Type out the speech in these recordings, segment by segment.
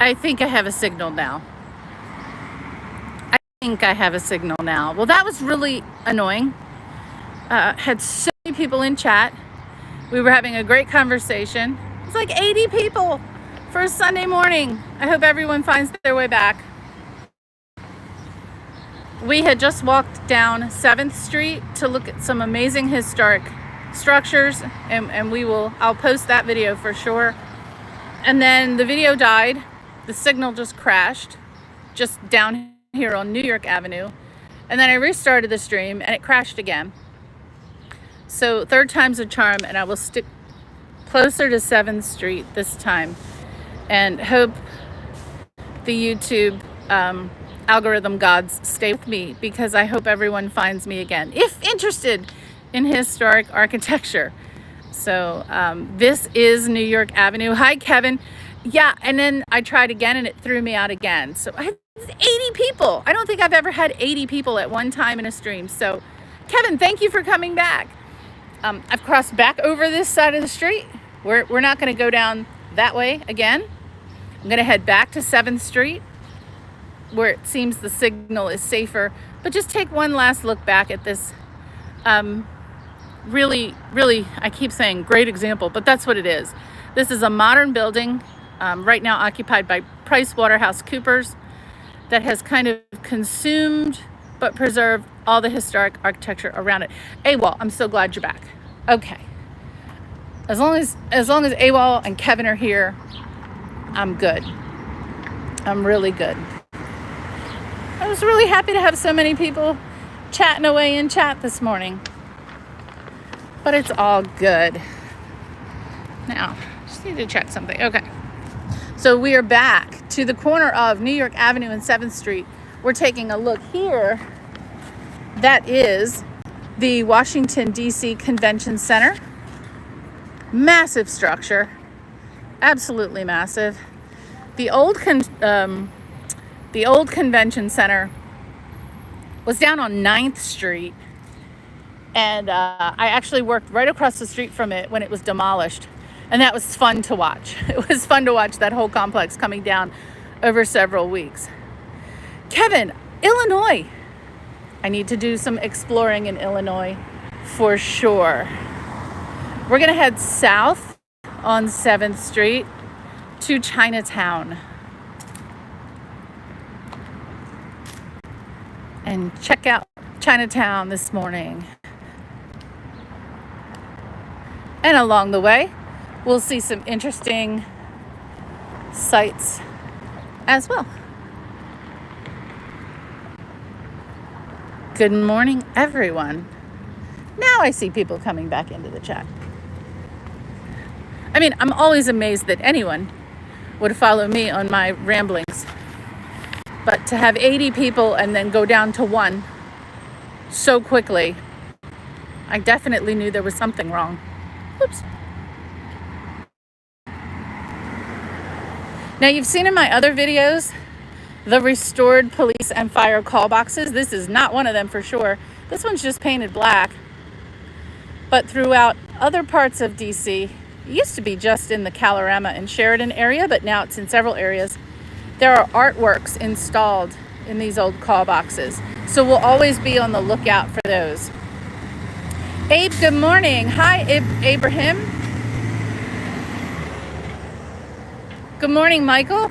I think I have a signal now. Well, that was really annoying. Had so many people in chat. We were having a great conversation. It's like 80 people for a Sunday morning. I hope everyone finds their way back. We had just walked down 7th Street to look at some amazing historic structures, and I'll post that video for sure. And then the video died. The signal just crashed just down here on New York Avenue. And then I restarted the stream and it crashed again. So 3rd time's a charm, and I will stick closer to 7th Street this time and hope the YouTube algorithm gods stay with me, because I hope everyone finds me again if interested in historic architecture. So this is New York Avenue. Hi, Kevin. Yeah, and then I tried again and it threw me out again. So I had 80 people. I don't think I've ever had 80 people at one time in a stream. So Kevin, thank you for coming back. I've crossed back over this side of the street. We're not going to go down that way again. I'm going to head back to 7th Street, where it seems the signal is safer. But just take one last look back at this really, I keep saying great example, but that's what it is. This is a modern building right now occupied by PricewaterhouseCoopers that has kind of consumed but preserved all the historic architecture around it. AWOL, I'm so glad you're back. Okay. As long as AWOL and Kevin are here, I'm good. I'm really good. I was really happy to have so many people chatting away in chat this morning. But it's all good. Now, just need to check something. Okay. So we are back to the corner of New York Avenue and 7th Street. We're taking a look here. That is the Washington, D.C. Convention Center. Massive structure. Absolutely massive. The old convention center was down on 9th Street. And I actually worked right across the street from it when it was demolished. And that was fun to watch. It was fun to watch that whole complex coming down over several weeks. Kevin, Illinois. I need to do some exploring in Illinois for sure. We're going to head south on 7th Street to Chinatown and check out Chinatown this morning. And along the way, we'll see some interesting sights as well. Good morning, everyone. Now I see people coming back into the chat. I mean, I'm always amazed that anyone would follow me on my ramblings. But to have 80 people and then go down to 1 so quickly, I definitely knew there was something wrong. Oops. Now, you've seen in my other videos the restored police and fire call boxes. This is not one of them for sure. This one's just painted black. But throughout other parts of DC, it used to be just in the Calorama and Sheridan area, but now it's in several areas. There are artworks installed in these old call boxes. So we'll always be on the lookout for those. Abe, good morning. Hi, Abraham. Good morning, Michael.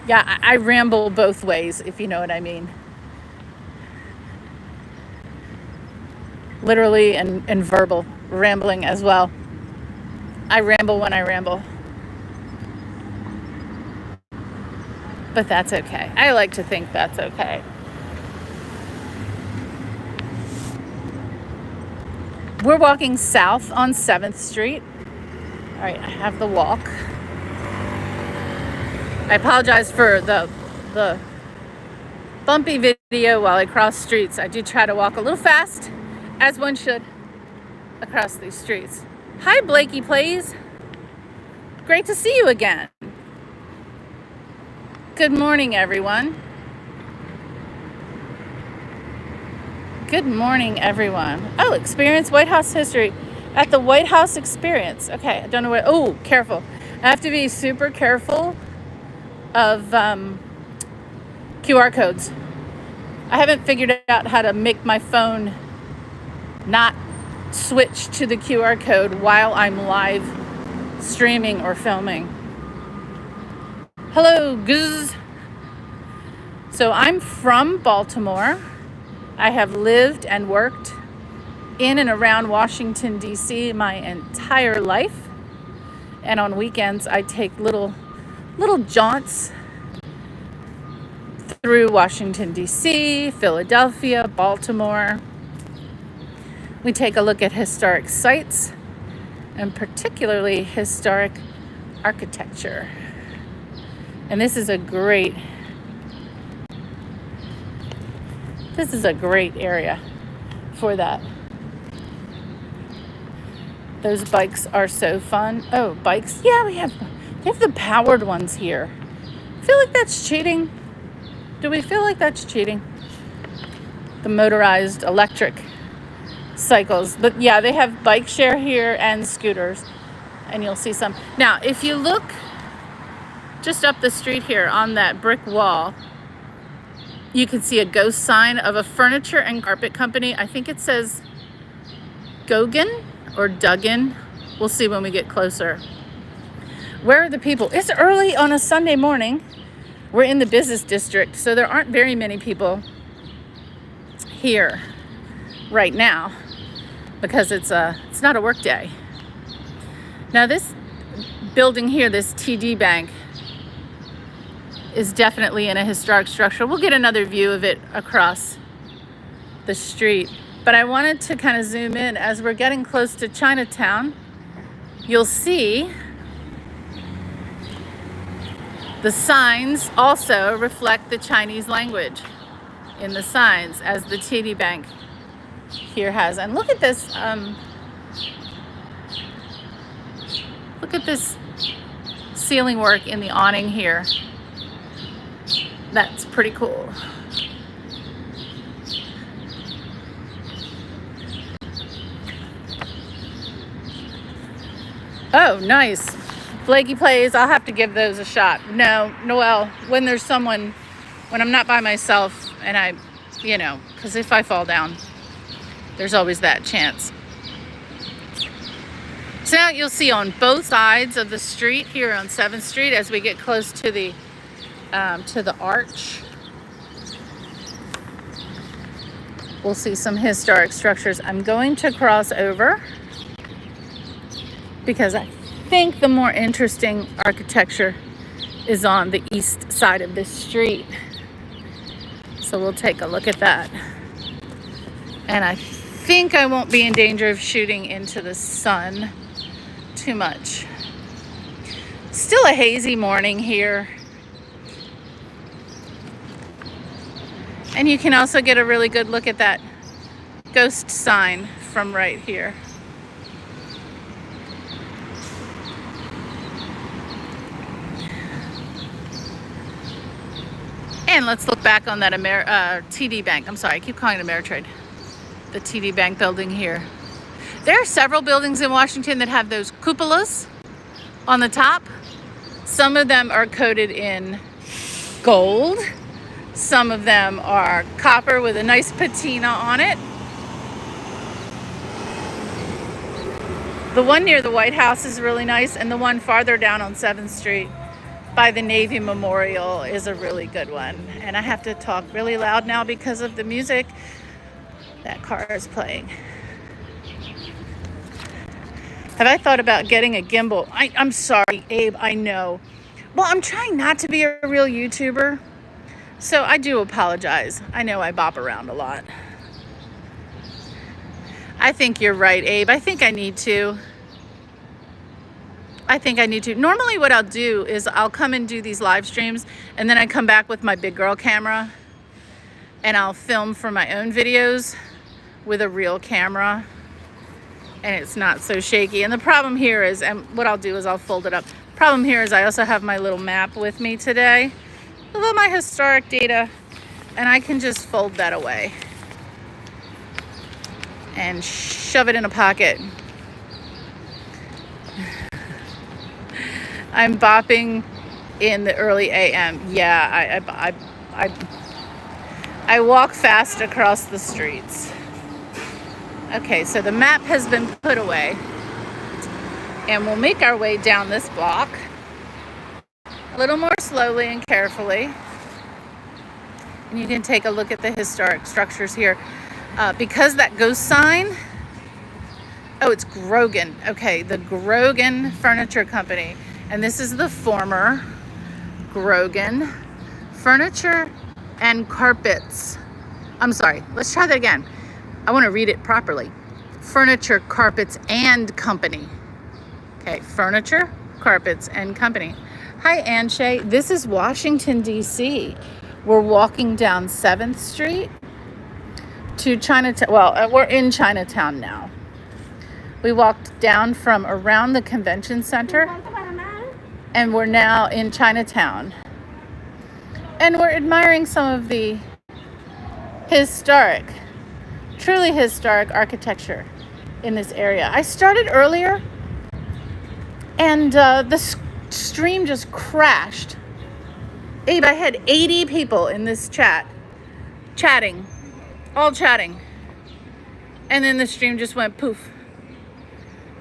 Yeah, I ramble both ways, if you know what I mean. Literally and verbal rambling as well. I ramble when I ramble. But that's okay. I like to think that's okay. We're walking south on 7th Street. All right, I have the walk. I apologize for the bumpy video while I cross streets. I do try to walk a little fast, as one should, across these streets. Hi, Blakey Plays. Great to see you again. Good morning, everyone. Good morning, everyone. Oh, experience White House history. At the White House Experience. Okay, I don't know what. Oh, careful. I have to be super careful of QR codes. I haven't figured out how to make my phone not switch to the QR code while I'm live streaming or filming. Hello, Guz. So I'm from Baltimore. I have lived and worked in and around Washington, D.C. my entire life. And on weekends, I take little jaunts through Washington, D.C., Philadelphia, Baltimore. We take a look at historic sites and particularly historic architecture. And this is a great area for that. Those bikes are so fun. Oh, bikes. Yeah, they have the powered ones here. I feel like that's cheating. Do we feel like that's cheating? The motorized electric cycles. But yeah, they have bike share here and scooters. And you'll see some. Now, if you look just up the street here on that brick wall, you can see a ghost sign of a furniture and carpet company. I think it says Gogan or Duggan. We'll see when we get closer. Where are the people? It's early on a Sunday morning. We're in the business district, so there aren't very many people here right now because it's not a work day. Now this building here, this TD Bank, is definitely in a historic structure. We'll get another view of it across the street. But I wanted to kind of zoom in as we're getting close to Chinatown. You'll see the signs also reflect the Chinese language in the signs, as the TD Bank here has. And look at this. Look at this ceiling work in the awning here. That's pretty cool. Oh, nice. Flaky plays. I'll have to give those a shot. No, Noelle, when there's someone, when I'm not by myself and because if I fall down, there's always that chance. So now you'll see on both sides of the street here on 7th Street as we get close to the arch, we'll see some historic structures. I'm going to cross over because I think the more interesting architecture is on the east side of this street. So we'll take a look at that. And I think I won't be in danger of shooting into the sun too much. Still a hazy morning here. And you can also get a really good look at that ghost sign from right here. And let's look back on that TD Bank. I'm sorry, I keep calling it Ameritrade. The TD Bank building here. There are several buildings in Washington that have those cupolas on the top. Some of them are coated in gold. Some of them are copper with a nice patina on it. The one near the White House is really nice, and the one farther down on 7th Street by the Navy Memorial is a really good one. And I have to talk really loud now because of the music that car is playing. Have I thought about getting a gimbal? I'm sorry, Abe, I know. Well, I'm trying not to be a real YouTuber, so I do apologize. I know I bop around a lot. I think you're right, Abe. I think I need to. Normally what I'll do is I'll come and do these live streams, and then I come back with my big girl camera and I'll film for my own videos with a real camera, and it's not so shaky. And the problem here is, and what I'll do is I'll fold it up. Problem here is I also have my little map with me today with all my historic data, and I can just fold that away and shove it in a pocket I'm bopping in the early AM. Yeah, I walk fast across the streets. Okay, so the map has been put away, and we'll make our way down this block a little more slowly and carefully. And you can take a look at the historic structures here. Because that ghost sign, oh, it's Grogan. Okay, the Grogan Furniture Company. And this is the former Grogan Furniture and Carpets. I'm sorry, let's try that again. I want to read it properly. Furniture, Carpets, and Company. Okay, Furniture, Carpets, and Company. Hi, Anshay. This is Washington, D.C. We're walking down 7th Street to Chinatown. Well, we're in Chinatown now. We walked down from around the convention center, and we're now in Chinatown. And we're admiring some of the truly historic architecture in this area. I started earlier, and the stream just crashed. Abe, I had 80 people in this chatting, all chatting. And then the stream just went poof.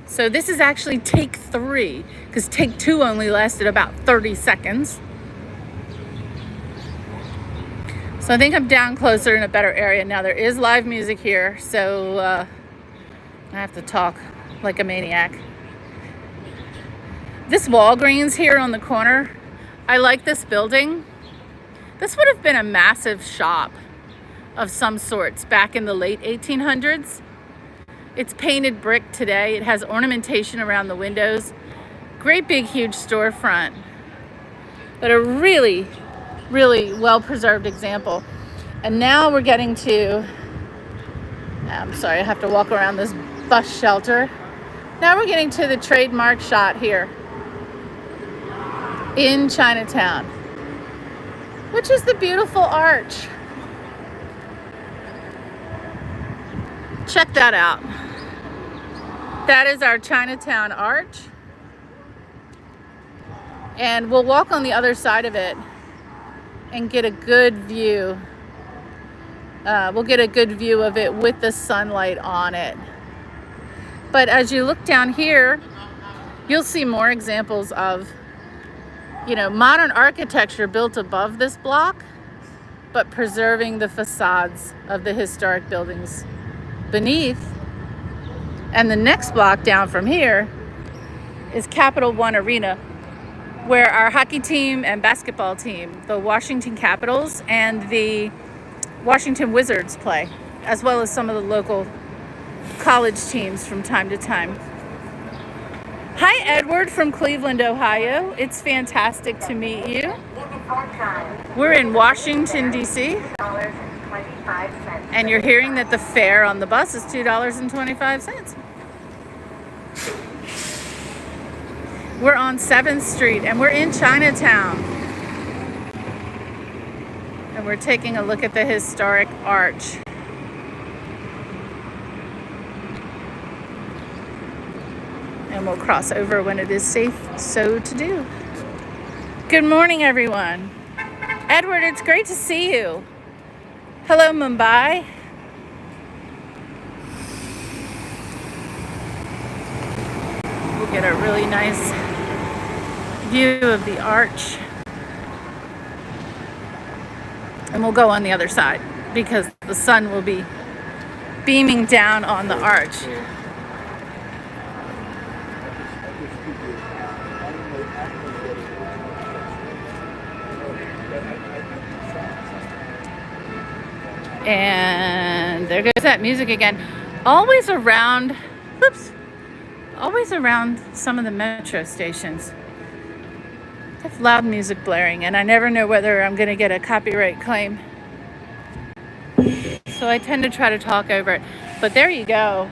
So this is actually take 3, because take 2 only lasted about 30 seconds. So I think I'm down closer in a better area now. There is live music here, so I have to talk like a maniac. This Walgreens here on the corner, I like this building. This would have been a massive shop of some sorts back in the late 1800s. It's painted brick today. It has ornamentation around the windows. Great big huge storefront. But a really, really well-preserved example. And now we're getting to, I'm sorry, I have to walk around this bus shelter. Now we're getting to the trademark shot here in Chinatown, which is the beautiful arch. Check that out. That is our Chinatown arch. And we'll walk on the other side of it and get a good view. We'll get a good view of it with the sunlight on it. But as you look down here, you'll see more examples of, modern architecture built above this block, but preserving the facades of the historic buildings beneath. And the next block down from here is Capital One Arena, where our hockey team and basketball team, the Washington Capitals and the Washington Wizards, play, as well as some of the local college teams from time to time. Hi, Edward from Cleveland, Ohio. It's fantastic to meet you. We're in Washington, D.C. And you're hearing that the fare on the bus is $2.25. We're on 7th Street, and we're in Chinatown. And we're taking a look at the historic arch. And we'll cross over when it is safe so to do. Good morning, everyone. Edward, it's great to see you. Hello, Mumbai. We'll get a really nice view of the arch. And we'll go on the other side because the sun will be beaming down on the arch. And there goes that music again. Always around some of the metro stations. I have loud music blaring, and I never know whether I'm going to get a copyright claim. So I tend to try to talk over it. But there you go.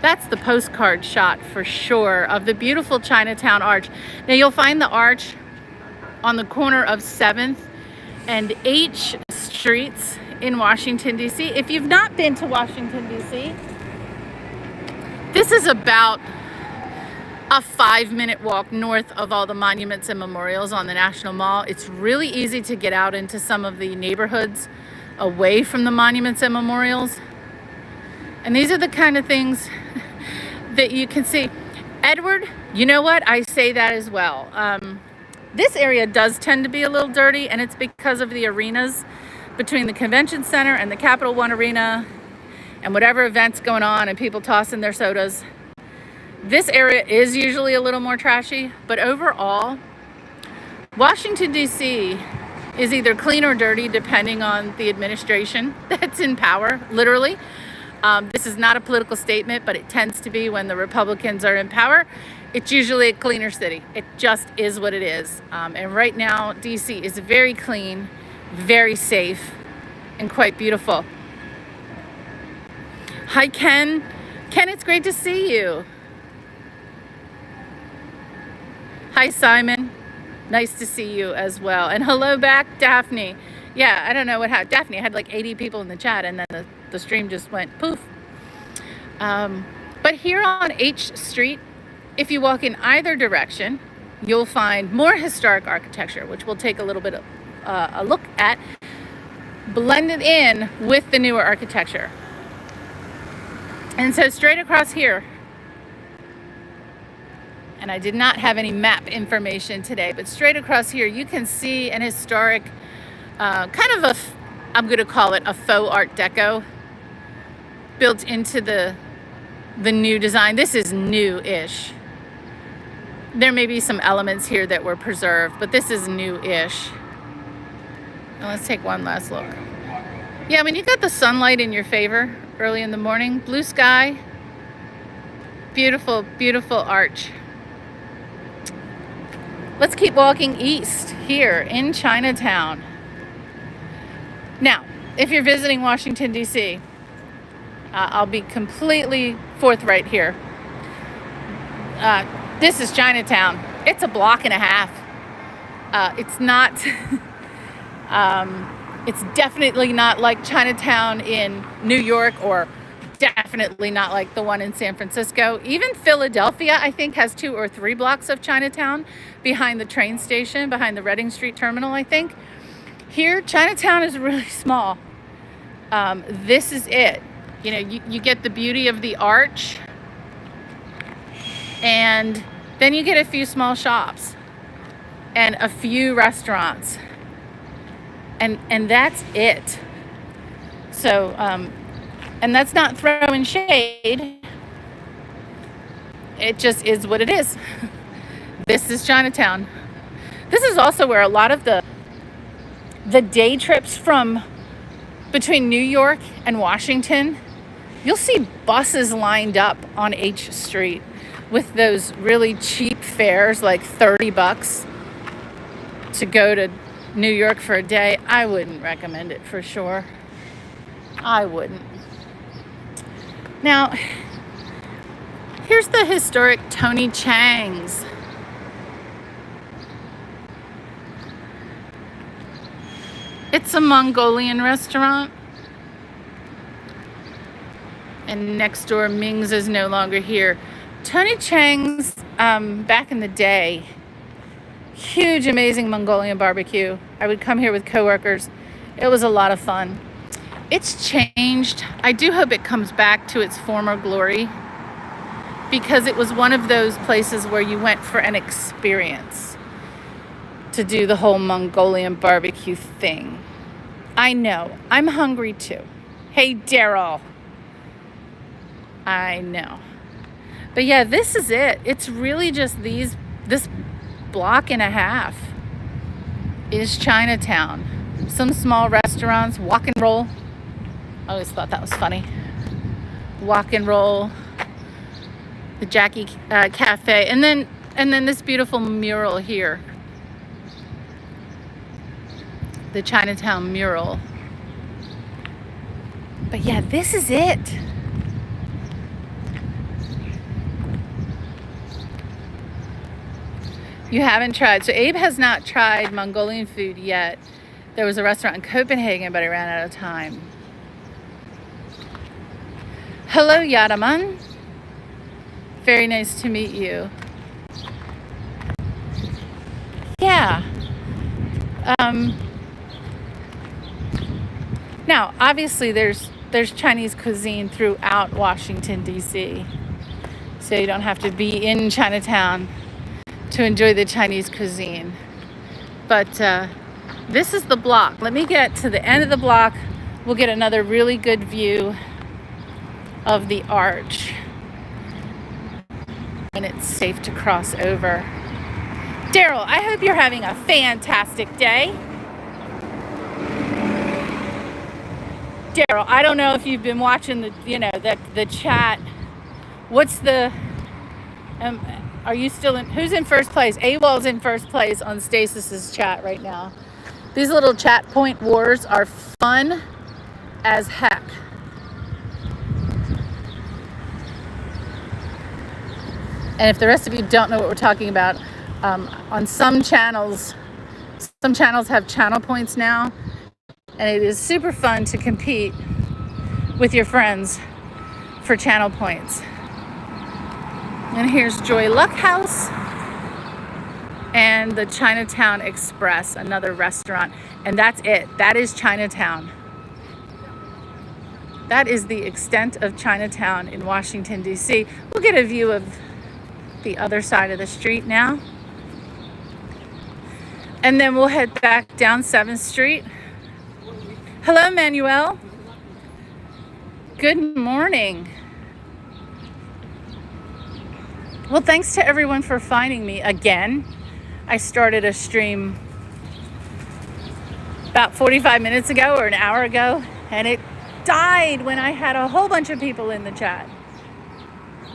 That's the postcard shot for sure of the beautiful Chinatown arch. Now you'll find the arch on the corner of 7th and H Streets in Washington, D.C. If you've not been to Washington, D.C., this is about a 5-minute walk north of all the monuments and memorials on the National Mall. It's really easy to get out into some of the neighborhoods away from the monuments and memorials. And these are the kind of things that you can see. Edward, you know what? I say that as well. This area does tend to be a little dirty, and it's because of the arenas between the Convention Center and the Capital One Arena and whatever events going on and people tossing their sodas. This area is usually a little more trashy, but overall, Washington, D.C. is either clean or dirty depending on the administration that's in power, literally. This is not a political statement, but it tends to be when the Republicans are in power. It's usually a cleaner city. It just is what it is. And right now, D.C. is very clean, very safe, and quite beautiful. Hi, Ken. Ken, it's great to see you. Hi, Simon. Nice to see you as well. And hello back, Daphne. Yeah, I don't know what happened. Daphne had like 80 people in the chat, and then the stream just went poof. But here on H Street, if you walk in either direction, you'll find more historic architecture, which we'll take a little bit of a look at, blended in with the newer architecture. And so straight across here, and I did not have any map information today, but straight across here, you can see an historic, kind of I'm going to call it a faux Art Deco built into the new design. This is new-ish. There may be some elements here that were preserved, but this is new-ish. Now let's take one last look. Yeah, I mean, you got the sunlight in your favor early in the morning. Blue sky. Beautiful, beautiful arch. Let's keep walking east here in Chinatown. Now, if you're visiting Washington, D.C., I'll be completely forthright here. This is Chinatown. It's a block and a half. It's not, it's definitely not like Chinatown in New York, or definitely not like the one in San Francisco. Even Philadelphia, I think, has 2 or 3 blocks of Chinatown behind the train station, behind the Reading Street Terminal, I think. Here, Chinatown is really small. This is it. You know, you get the beauty of the arch, and then you get a few small shops and a few restaurants, and that's it. So, and that's not throwing shade. It just is what it is. This is Chinatown. This is also where a lot of the day trips from between New York and Washington, you'll see buses lined up on H Street with those really cheap fares, like $30 to go to New York for a day. I wouldn't recommend it for sure. I wouldn't. Now, here's the historic Tony Chang's. It's a Mongolian restaurant. And next door, Ming's is no longer here. Tony Chang's, back in the day, huge, amazing Mongolian barbecue. I would come here with coworkers. It was a lot of fun. It's changed. I do hope it comes back to its former glory, because it was one of those places where you went for an experience to do the whole Mongolian barbecue thing. I know. I'm hungry too. Hey, Daryl. I know. But yeah, this is it. It's really just this block and a half is Chinatown. Some small restaurants, walk and roll. I always thought that was funny. Walk and roll, the Jackie Cafe, and then this beautiful mural here, the Chinatown mural. But yeah, this is it. You haven't tried. So Abe has not tried Mongolian food yet. There was a restaurant in Copenhagen, but I ran out of time. Hello, Yadaman. Very nice to meet you. yeah. Now, obviously, there's Chinese cuisine throughout Washington, D.C., so you don't have to be in Chinatown to enjoy the Chinese cuisine. But this is the block. Let me get to the end of the block. We'll get another really good view of the arch when it's safe to cross over. Daryl, I hope you're having a fantastic day. Daryl, I don't know if you've been watching the chat. What's the are you still in? Who's in first place? AWOL's in first place on Stasis's chat right now. These little chat point wars are fun as heck. And if the rest of you don't know what we're talking about, on some channels have channel points now, and it is super fun to compete with your friends for channel points. And here's Joy Luck House and the Chinatown Express, another restaurant. And that's it. That is Chinatown. That is the extent of Chinatown in Washington, D.C. We'll get a view of the other side of the street now. And then we'll head back down 7th Street. Hello, Manuel. Good morning. Well, thanks to everyone for finding me again. I started a stream about 45 minutes ago or an hour ago, and it died when I had a whole bunch of people in the chat.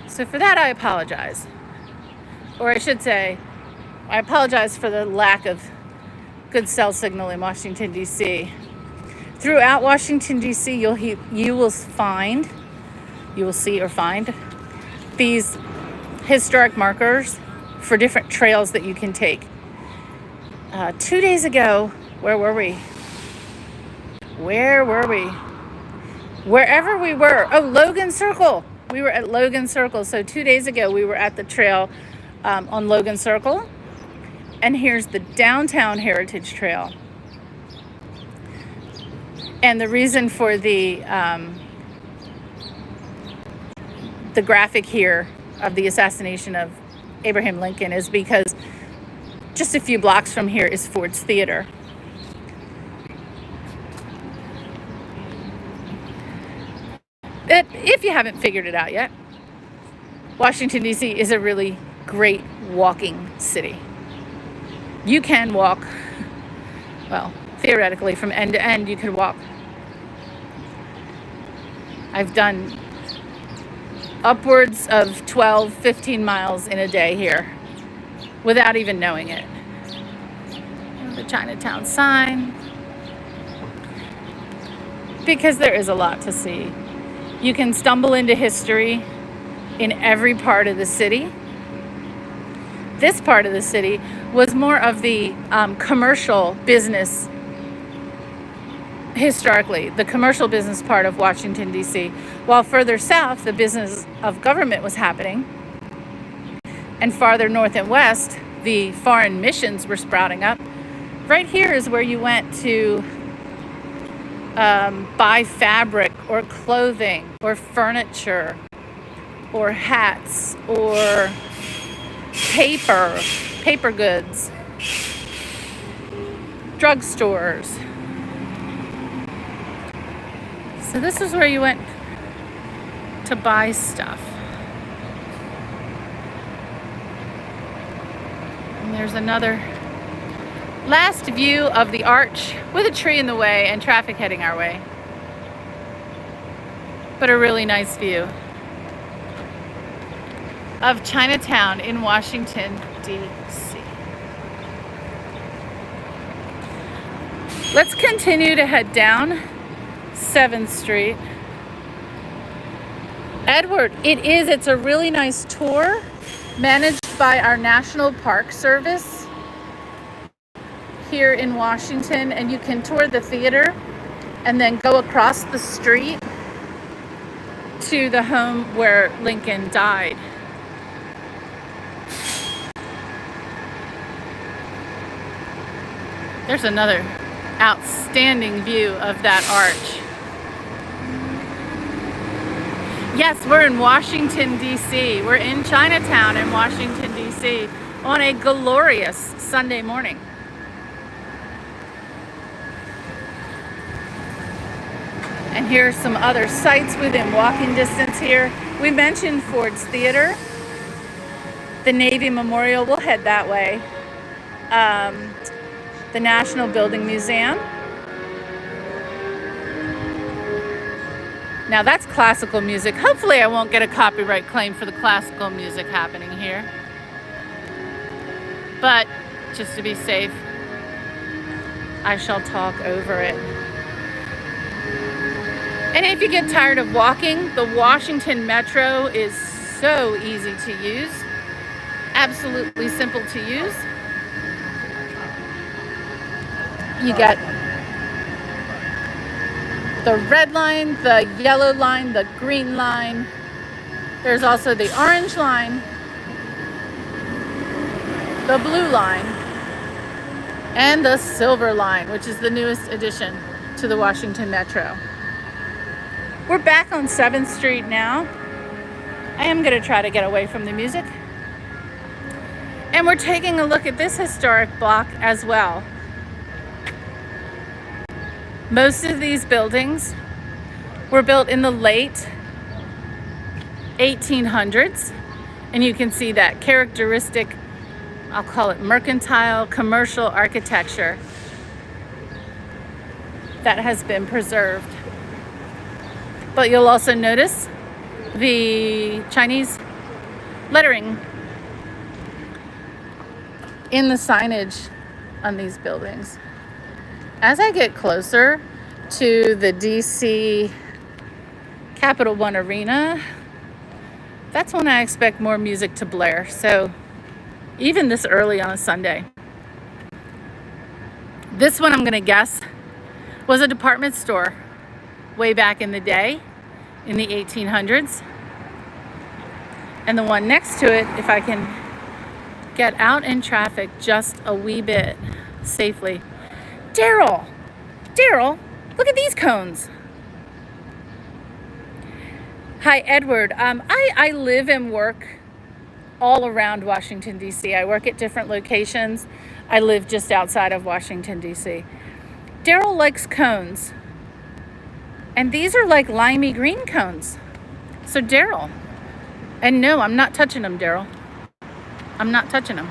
So for that, I apologize. Or I should say, I apologize for the lack of good cell signal in Washington, D.C. Throughout Washington, D.C., you will see or find these historic markers for different trails that you can take. 2 days ago, where were we? Wherever we were. Oh, Logan Circle. We were at Logan Circle. So 2 days ago, we were at the trail on Logan Circle. And here's the Downtown Heritage Trail. And the reason for the graphic here of the assassination of Abraham Lincoln is because just a few blocks from here is Ford's Theater. But if you haven't figured it out yet, Washington, D.C. is a really great walking city. You can walk, well, theoretically from end to end, you could walk. I've done upwards of 12, 15 miles in a day here without even knowing it. The Chinatown sign. Because there is a lot to see. You can stumble into history in every part of the city. This part of the city was more of the commercial business, historically, the commercial business part of Washington, D.C., while further south, the business of government was happening. And farther north and west, the foreign missions were sprouting up. Right here is where you went to buy fabric or clothing or furniture or hats or paper goods, drugstores. So this is where you went to buy stuff. And there's another last view of the arch with a tree in the way and traffic heading our way. But a really nice view of Chinatown in Washington, D.C. Let's continue to head down 7th Street. Edward, it's a really nice tour managed by our National Park Service here in Washington, and you can tour the theater and then go across the street to the home where Lincoln died. There's another outstanding view of that arch. Yes, we're in Washington, D.C. We're in Chinatown in Washington, D.C. on a glorious Sunday morning. And here are some other sites within walking distance here. We mentioned Ford's Theater, the Navy Memorial, we'll head that way. The National Building Museum. Now that's classical music. Hopefully I won't get a copyright claim for the classical music happening here. But just to be safe, I shall talk over it. And if you get tired of walking, the Washington Metro is so easy to use. Absolutely simple to use. You get the red line, the yellow line, the green line. There's also the orange line, the blue line, and the silver line, which is the newest addition to the Washington Metro. We're back on 7th Street now. I am going to try to get away from the music. And we're taking a look at this historic block as well. Most of these buildings were built in the late 1800s, and you can see that characteristic, I'll call it mercantile, commercial architecture that has been preserved. But you'll also notice the Chinese lettering in the signage on these buildings. As I get closer to the DC Capital One Arena, that's when I expect more music to blare. So even this early on a Sunday. This one, I'm going to guess, was a department store way back in the day, in the 1800s. And the one next to it, if I can get out in traffic just a wee bit safely. Daryl, look at these cones. Hi, Edward. I live and work all around Washington, D.C. I work at different locations. I live just outside of Washington, D.C. Daryl likes cones. And these are like limey green cones. So Daryl, and no, I'm not touching them, Daryl. I'm not touching them.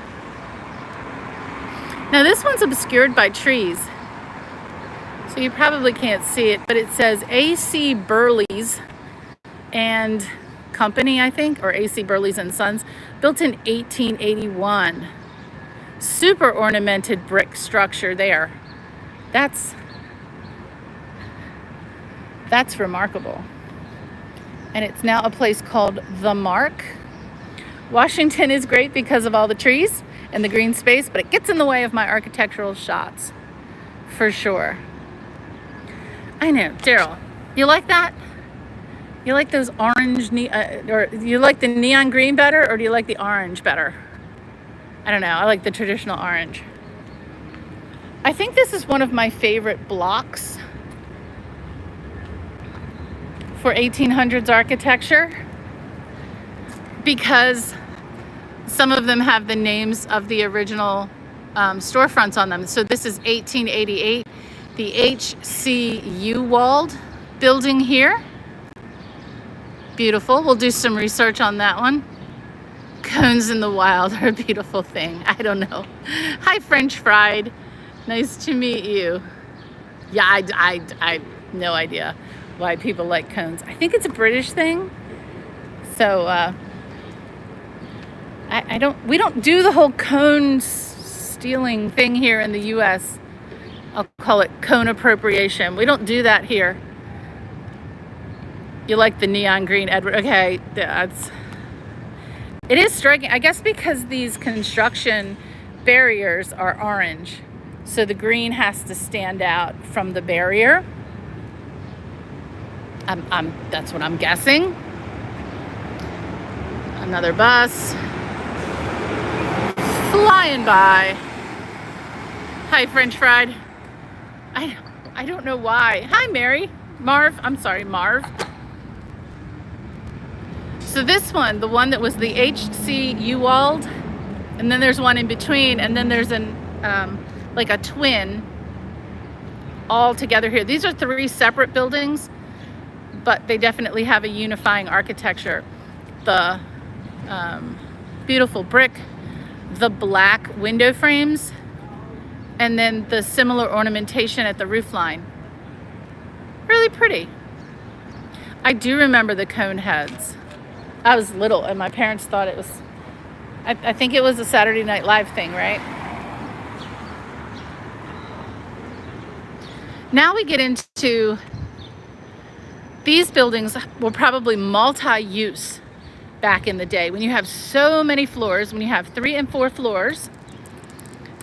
Now this one's obscured by trees, so you probably can't see it, but it says A.C. Burley's and Company, I think, or A.C. Burley's and Sons, built in 1881. Super ornamented brick structure there. That's remarkable. And it's now a place called The Mark. Washington is great because of all the trees and the green space, but it gets in the way of my architectural shots, for sure. I know, Daryl, you like that? You like those orange, or you like the neon green better, or do you like the orange better? I don't know, I like the traditional orange. I think this is one of my favorite blocks for 1800s architecture, because some of them have the names of the original storefronts on them. So this is 1888, the H.C. Wald building here. Beautiful. We'll do some research on that one. Cones in the wild are a beautiful thing. I don't know. Hi, French Fried. Nice to meet you. Yeah, I no idea why people like cones. I think it's a British thing. So we don't do the whole cone stealing thing here in the US. I'll call it cone appropriation. We don't do that here. You like the neon green, Edward? Okay, it is striking, I guess, because these construction barriers are orange. So the green has to stand out from the barrier. That's what I'm guessing. Another bus flying by. Hi, French fried. I don't know why. Hi, Mary. Marv. I'm sorry, Marv. So this one, the one that was the HC Uwald, and then there's one in between, and then there's an like a twin all together here. These are 3 separate buildings, but they definitely have a unifying architecture. The beautiful brick, the black window frames, and then the similar ornamentation at the roofline. Really pretty. I do remember the cone heads. I was little and my parents thought it was, I think it was a Saturday Night Live thing, right? Now we get into, these buildings were probably multi-use back in the day. When you have so many floors, when you have 3 and 4 floors,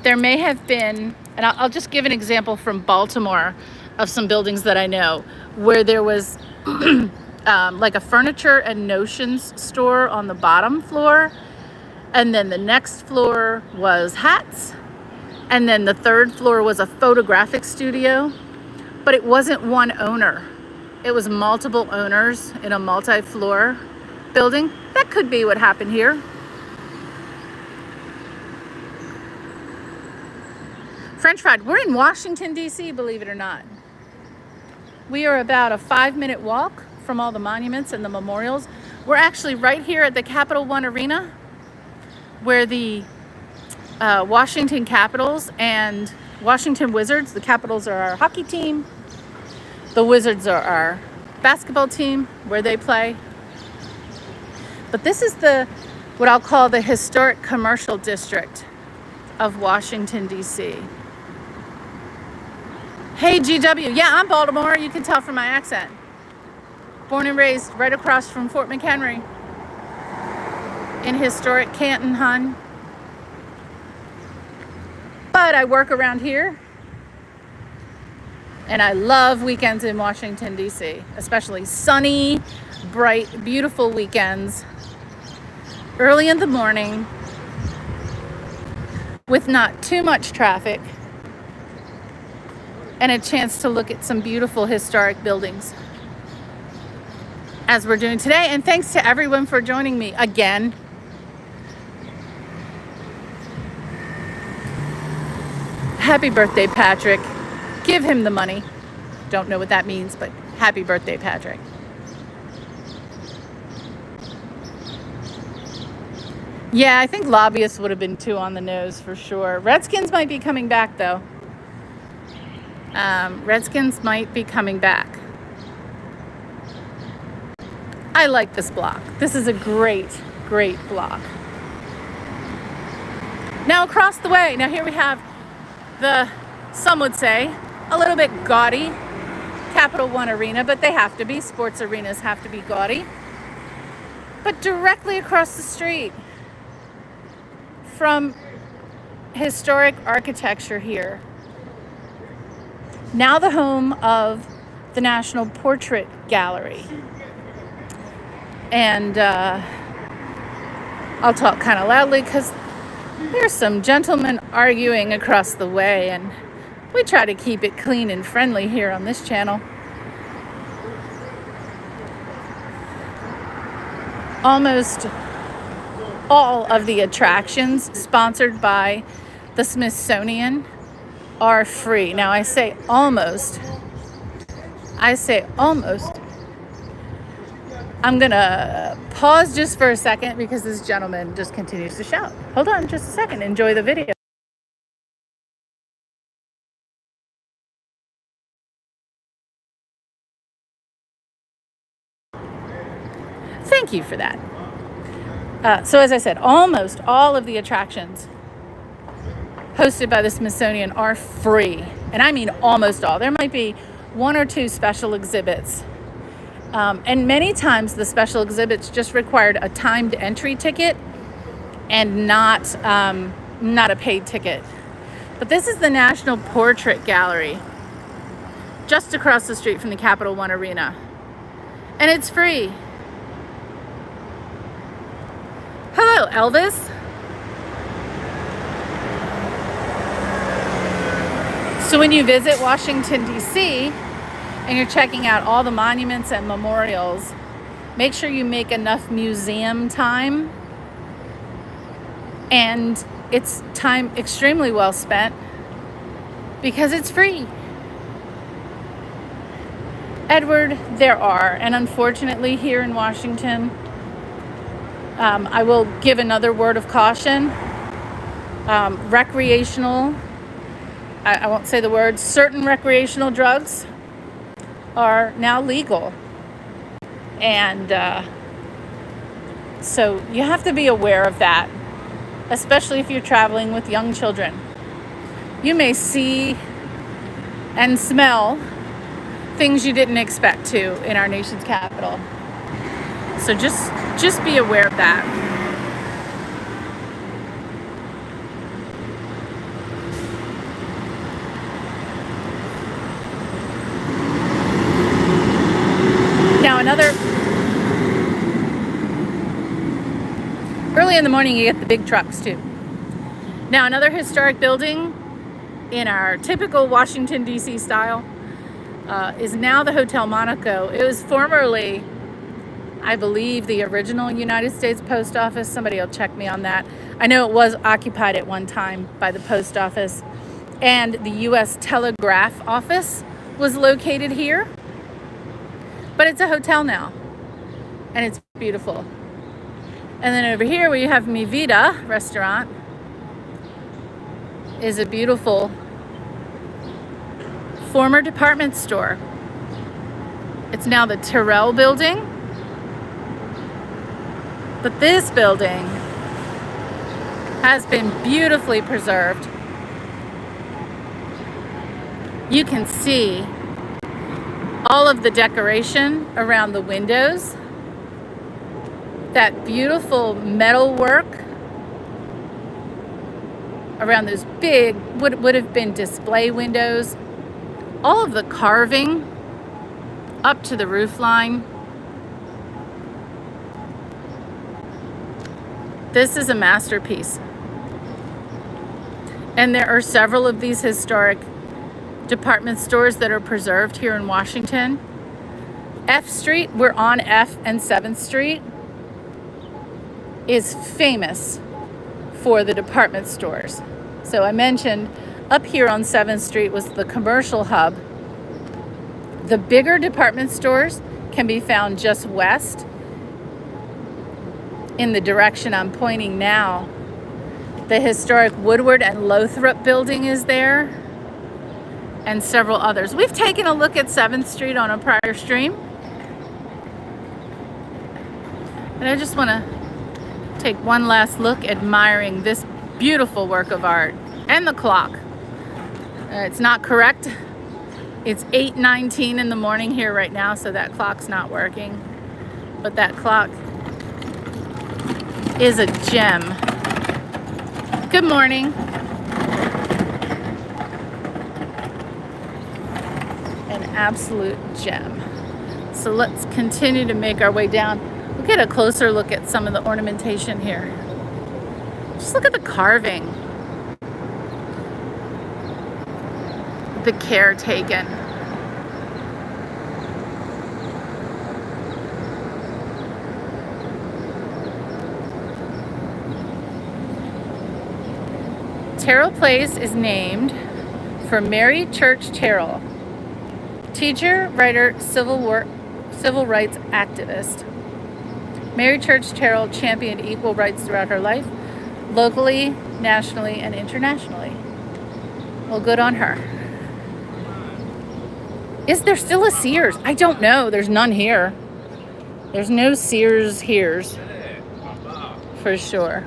there may have been, and I'll just give an example from Baltimore of some buildings that I know, where there was like a furniture and notions store on the bottom floor, and then the next floor was hats, and then the 3rd floor was a photographic studio, but it wasn't one owner. It was multiple owners in a multi-floor building. That could be what happened here. French fried. We're in Washington, D.C., believe it or not. We are about a 5-minute walk from all the monuments and the memorials. We're actually right here at the Capital One Arena, where the Washington Capitals and Washington Wizards, the Capitals are our hockey team, the Wizards are our basketball team, where they play. But this is what I'll call the historic commercial district of Washington, D.C. Hey, GW. Yeah, I'm Baltimore. You can tell from my accent. Born and raised right across from Fort McHenry in historic Canton, hun. But I work around here, and I love weekends in Washington, D.C., especially sunny, bright, beautiful weekends, early in the morning, with not too much traffic, and a chance to look at some beautiful historic buildings, as we're doing today. And thanks to everyone for joining me again. Happy birthday, Patrick. Give him the money. Don't know what that means, but happy birthday, Patrick. Yeah, I think lobbyists would have been too on the nose for sure. Redskins might be coming back, though. Redskins might be coming back. I like this block. This is a great, great block. Now across the way, now here we have some would say, a little bit gaudy Capital One Arena, but they have to be. Sports arenas have to be gaudy. But directly across the street from historic architecture here, now the home of the National Portrait Gallery. And I'll talk kind of loudly because there's some gentlemen arguing across the way, and we try to keep it clean and friendly here on this channel. Almost all of the attractions sponsored by the Smithsonian are free. Now I say almost. I'm gonna pause just for a second because this gentleman just continues to shout. Hold on just a second. Enjoy the video. Thank you for that. So as I said, almost all of the attractions hosted by the Smithsonian are free. And I mean almost all. There might be 1 or 2 special exhibits. And many times the special exhibits just required a timed entry ticket and not a paid ticket. But this is the National Portrait Gallery, just across the street from the Capital One Arena. And it's free. Hello, Elvis. So when you visit Washington, D.C., and you're checking out all the monuments and memorials, make sure you make enough museum time. And it's time extremely well spent because it's free. Edward, there are, and unfortunately here in Washington, I will give another word of caution. Recreational, I won't say the word, certain recreational drugs are now legal. And so you have to be aware of that, especially if you're traveling with young children. You may see and smell things you didn't expect to in our nation's capital. So just be aware of that. Now early in the morning you get the big trucks too. Now another historic building in our typical Washington, D.C. style is now the Hotel Monaco. It was formerly, I believe, the original United States Post Office. Somebody will check me on that. I know it was occupied at one time by the Post Office. And the U.S. Telegraph Office was located here. But it's a hotel now. And it's beautiful. And then over here where you have Mi Vida restaurant is a beautiful former department store. It's now the Tyrrell building. But this building has been beautifully preserved. You can see all of the decoration around the windows. That beautiful metal work around those big, would have been display windows. All of the carving up to the roof line. This is a masterpiece. And there are several of these historic department stores that are preserved here in Washington. F Street, we're on F and 7th Street, is famous for the department stores. So I mentioned up here on 7th Street was the commercial hub. The bigger department stores can be found just west in the direction I'm pointing now. The historic Woodward and Lothrop building is there, and several others. We've taken a look at 7th Street on a prior stream. And I just want to take one last look admiring this beautiful work of art. And the clock. It's not correct. It's 8:19 in the morning here right now, so that clock's not working. But that clock is a gem. Good morning. An absolute gem. So let's continue to make our way down. We'll get a closer look at some of the ornamentation here. Just look at the carving. The care taken. Terrell Place is named for Mary Church Terrell, teacher, writer, civil rights activist. Mary Church Terrell championed equal rights throughout her life, locally, nationally, and internationally. Well, good on her. Is there still a Sears? I don't know. There's none here. There's no Sears here's for sure.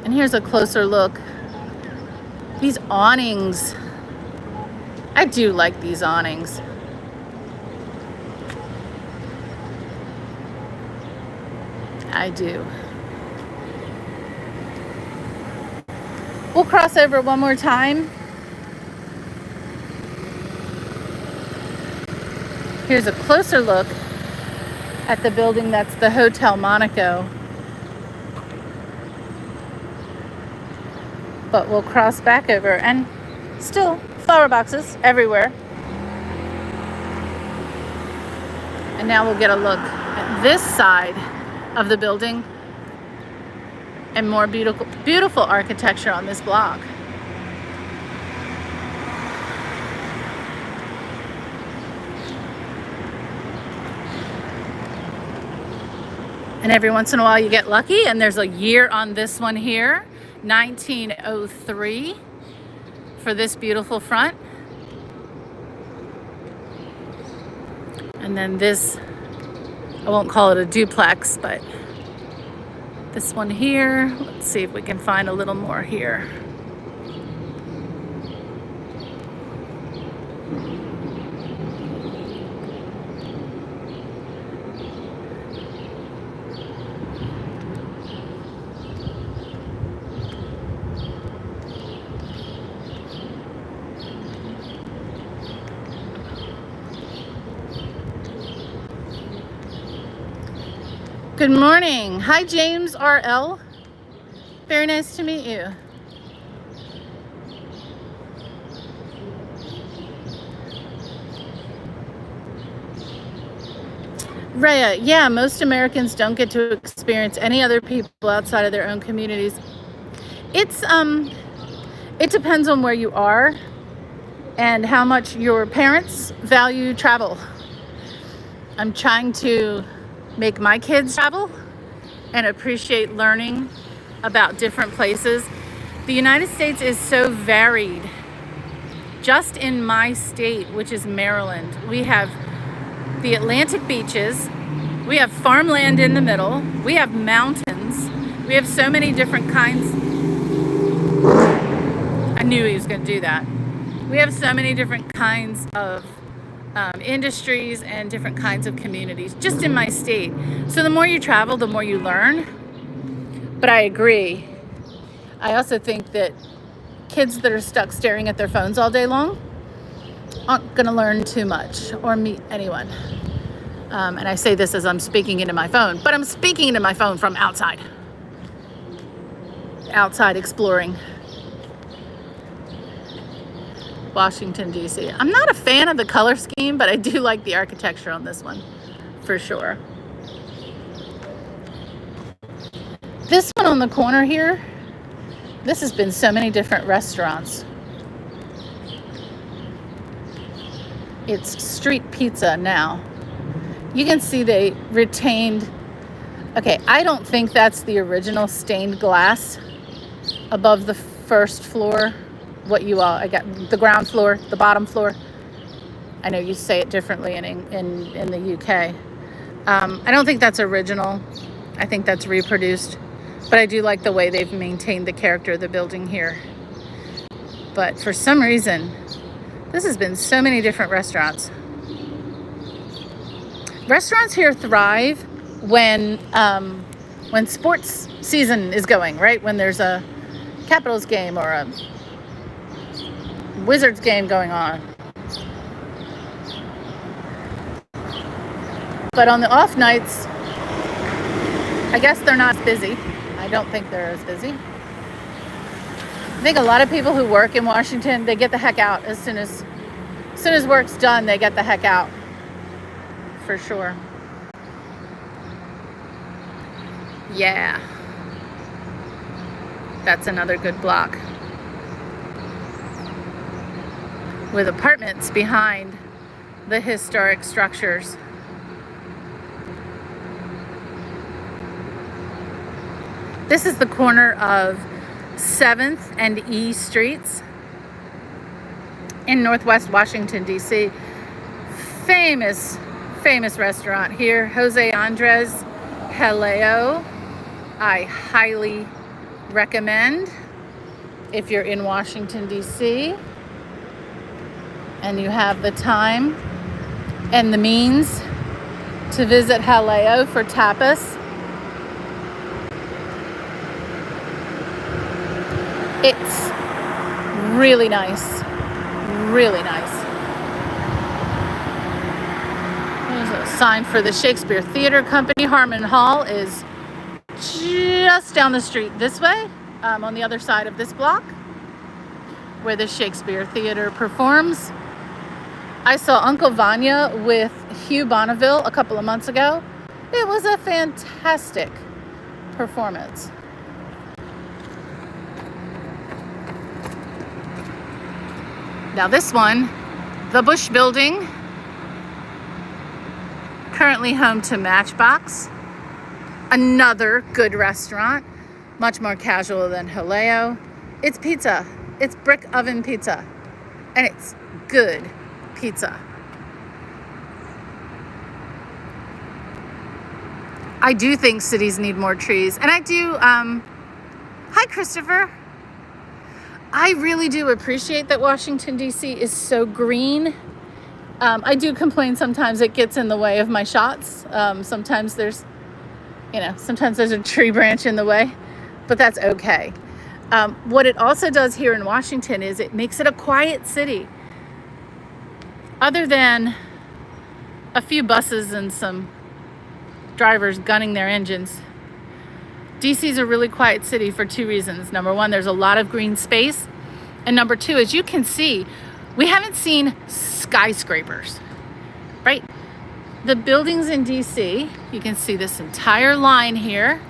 And here's a closer look. These awnings. I do like these awnings. I do. We'll cross over one more time. Here's a closer look at the building that's the Hotel Monaco. But we'll cross back over, and still flower boxes everywhere. And now we'll get a look at this side of the building and more beautiful architecture on this block. And every once in a while you get lucky, and there's a year on this one here, 1903, for this beautiful front. And then this, I won't call it a duplex, but this one here, let's see if we can find a little more here. Good morning. Hi, James RL. Very nice to meet you. Rhea, yeah, most Americans don't get to experience any other people outside of their own communities. It depends on where you are and how much your parents value travel. I'm trying to make my kids travel and appreciate learning about different places. The United States is so varied. Just in my state, which is Maryland, we have the Atlantic beaches, we have farmland in the middle, we have mountains, we have so many different kinds. I knew he was going to do that. We have so many different kinds of industries and different kinds of communities just in my state. So the more you travel, the more you learn. But I agree. I also think that kids that are stuck staring at their phones all day long aren't going to learn too much or meet anyone. And I say this as I'm speaking into my phone, but I'm speaking into my phone from outside exploring. Washington, D.C. I'm not a fan of the color scheme, but I do like the architecture on this one, for sure. This one on the corner here, this has been so many different restaurants. It's street pizza now. You can see they retained, okay, I don't think that's the original stained glass above the first floor. What you all, I got the ground floor, the bottom floor. I know you say it differently in the UK. I don't think that's original. I think that's reproduced. But I do like the way they've maintained the character of the building here. But for some reason, this has been so many different restaurants. Restaurants here thrive when sports season is going, right? When there's a Capitals game or a Wizards game going on. But on the off nights, I guess they're not as busy. I don't think they're as busy. I think a lot of people who work in Washington, they get the heck out as soon as work's done, they get the heck out. For sure. Yeah. That's another good block. With apartments behind the historic structures. This is the corner of 7th and E Streets in Northwest Washington, D.C. Famous restaurant here, Jose Andres Jaleo. I highly recommend if you're in Washington, D.C. and you have the time and the means to visit Jaleo for tapas. It's really nice. Really nice. There's a sign for the Shakespeare Theater Company. Harmon Hall is just down the street this way, on the other side of this block. where the Shakespeare Theater performs. I saw Uncle Vanya with Hugh Bonneville a couple of months ago. It was a fantastic performance. Now this one, the Bush Building, currently home to Matchbox. Another good restaurant, much more casual than Haleo. It's pizza. It's brick oven pizza. And it's good pizza. I do think cities need more trees. And I do, hi Christopher. I really do appreciate that Washington, D.C. is so green. I do complain sometimes it gets in the way of my shots. Sometimes there's a tree branch in the way, but that's okay. What it also does here in Washington is it makes it a quiet city. Other than a few buses and some drivers gunning their engines, DC is a really quiet city for two reasons. Number one, there's a lot of green space. And number two, as you can see, we haven't seen skyscrapers, right? The buildings in DC, you can see this entire line here.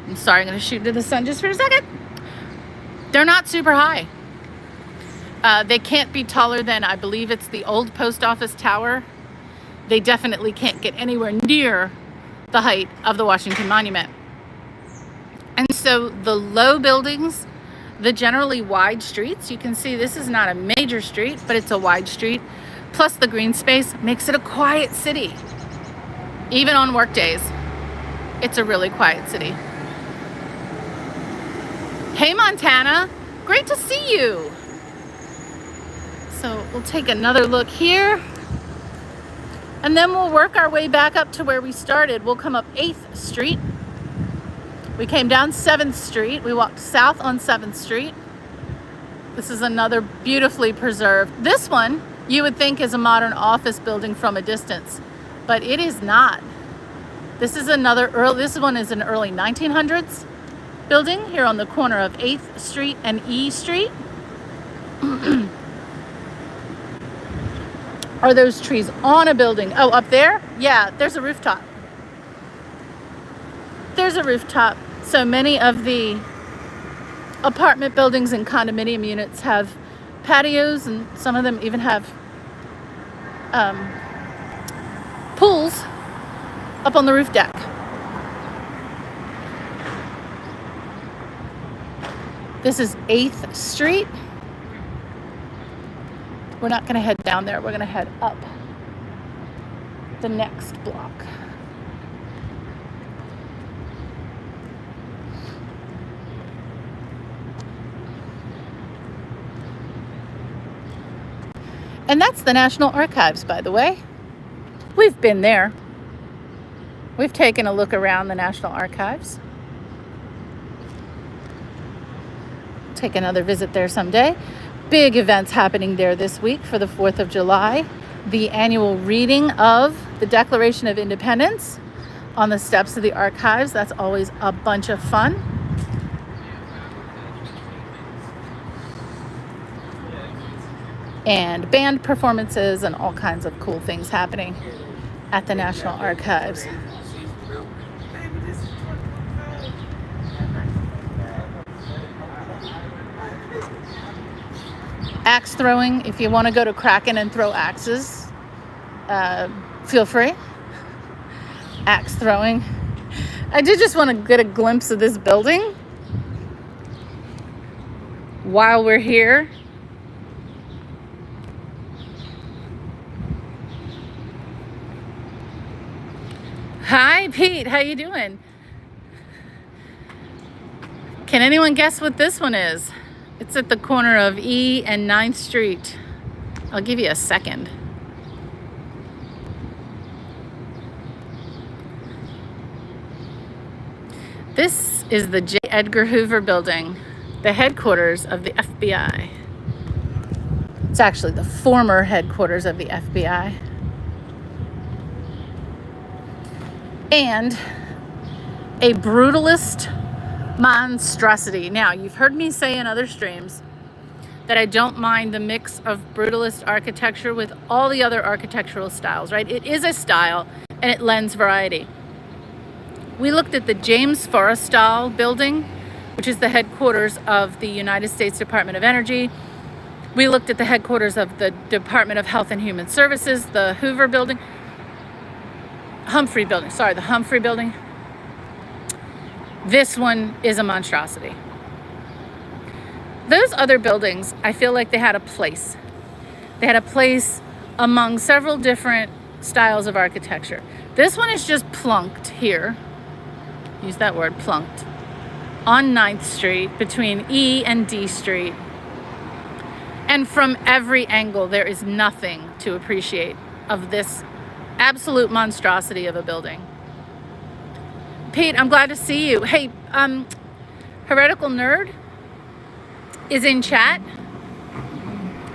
I'm sorry, I'm going to shoot into the sun just for a second. They're not super high. They can't be taller than, I believe it's the old post office tower. They definitely can't get anywhere near the height of the Washington Monument. And so the low buildings, the generally wide streets, you can see this is not a major street, but it's a wide street, plus the green space makes it a quiet city. Even on work days, it's a really quiet city. Hey Montana, great to see you. So we'll take another look here, and then we'll work our way back up to where we started. We'll come up 8th Street. We came down 7th Street. We walked south on 7th Street. This is another beautifully preserved. This one you would think is a modern office building from a distance, but it is not. This is this one is an early 1900s building here on the corner of 8th Street and E Street. Are those trees on a building? Oh, up there? Yeah, there's a rooftop. There's a rooftop. So many of the apartment buildings and condominium units have patios, and some of them even have pools up on the roof deck. This is 8th Street. We're not going to head down there. We're going to head up the next block. And that's the National Archives, by the way. We've been there. We've taken a look around the National Archives. Take another visit there someday. Big events happening there this week for the 4th of July. The annual reading of the Declaration of Independence on the steps of the archives. That's always a bunch of fun. And band performances and all kinds of cool things happening at the National Archives. Axe throwing, if you want to go to Kraken and throw axes, feel free. Axe throwing. I did just want to get a glimpse of this building while we're here. Hi, Pete. How you doing? Can anyone guess what this one is? It's at the corner of E and 9th Street. I'll give you a second. This is the J. Edgar Hoover Building, the headquarters of the FBI. It's actually the former headquarters of the FBI. And a brutalist monstrosity. Now, you've heard me say in other streams that I don't mind the mix of brutalist architecture with all the other architectural styles, right? It is a style and it lends variety. We looked at the James Forrestal building, which is the headquarters of the United States Department of Energy. We looked at the headquarters of the Department of Health and Human Services, the Hoover building, the Humphrey building. This one is a monstrosity. Those other buildings, I feel like they had a place. They had a place among several different styles of architecture. This one is just plunked here. Use that word, plunked. On 9th Street between E and D Street. And from every angle, there is nothing to appreciate of this absolute monstrosity of a building. Pete, I'm glad to see you. Hey, Heretical Nerd is in chat.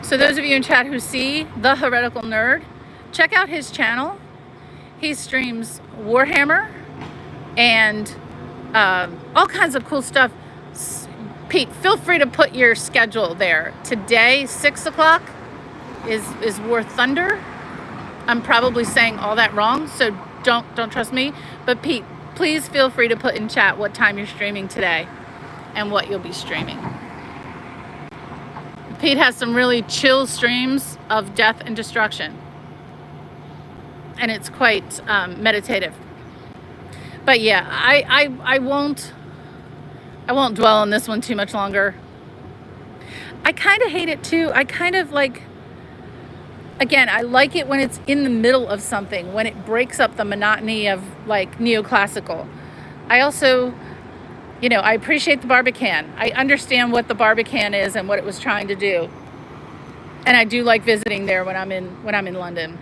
So those of you in chat who see the Heretical Nerd, check out his channel. He streams Warhammer and all kinds of cool stuff. Pete, feel free to put your schedule there. Today, 6 o'clock is War Thunder. I'm probably saying all that wrong, so don't trust me. But Pete, please feel free to put in chat what time you're streaming today and what you'll be streaming. Pete has some really chill streams of death and destruction. And it's quite meditative. But yeah, I won't dwell on this one too much longer. I kind of hate it too. I kind of like, again, I like it when it's in the middle of something, when it breaks up the monotony of like neoclassical. I also, I appreciate the Barbican. I understand what the Barbican is and what it was trying to do. And I do like visiting there when I'm in London.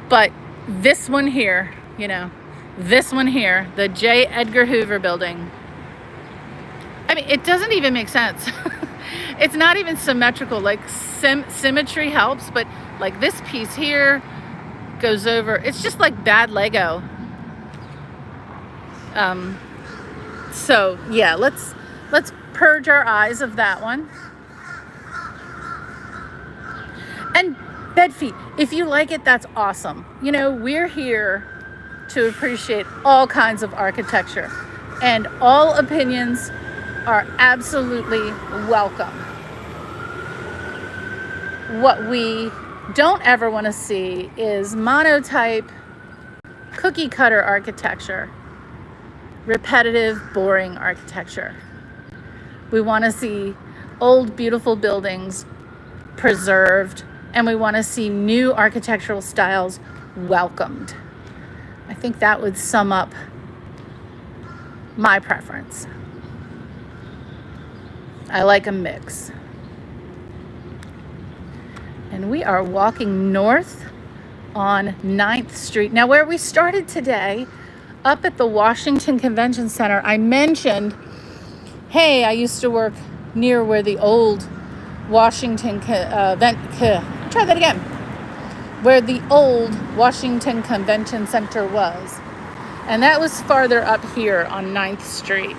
But this one here, the J. Edgar Hoover building. I mean, it doesn't even make sense. It's not even symmetrical. Like symmetry helps, but like this piece here goes over. It's just like bad Lego. So yeah, let's purge our eyes of that one. And bed feet, if you like it, that's awesome. We're here to appreciate all kinds of architecture, and all opinions are absolutely welcome. What we don't ever want to see is monotype, cookie cutter architecture, repetitive, boring architecture. We want to see old, beautiful buildings preserved, and we want to see new architectural styles welcomed. I think that would sum up my preference. I like a mix. And we are walking north on 9th Street. Now, where we started today, up at the Washington Convention Center, I mentioned, hey, I used to work near where the old Washington where the old Washington Convention Center was. And that was farther up here on 9th Street.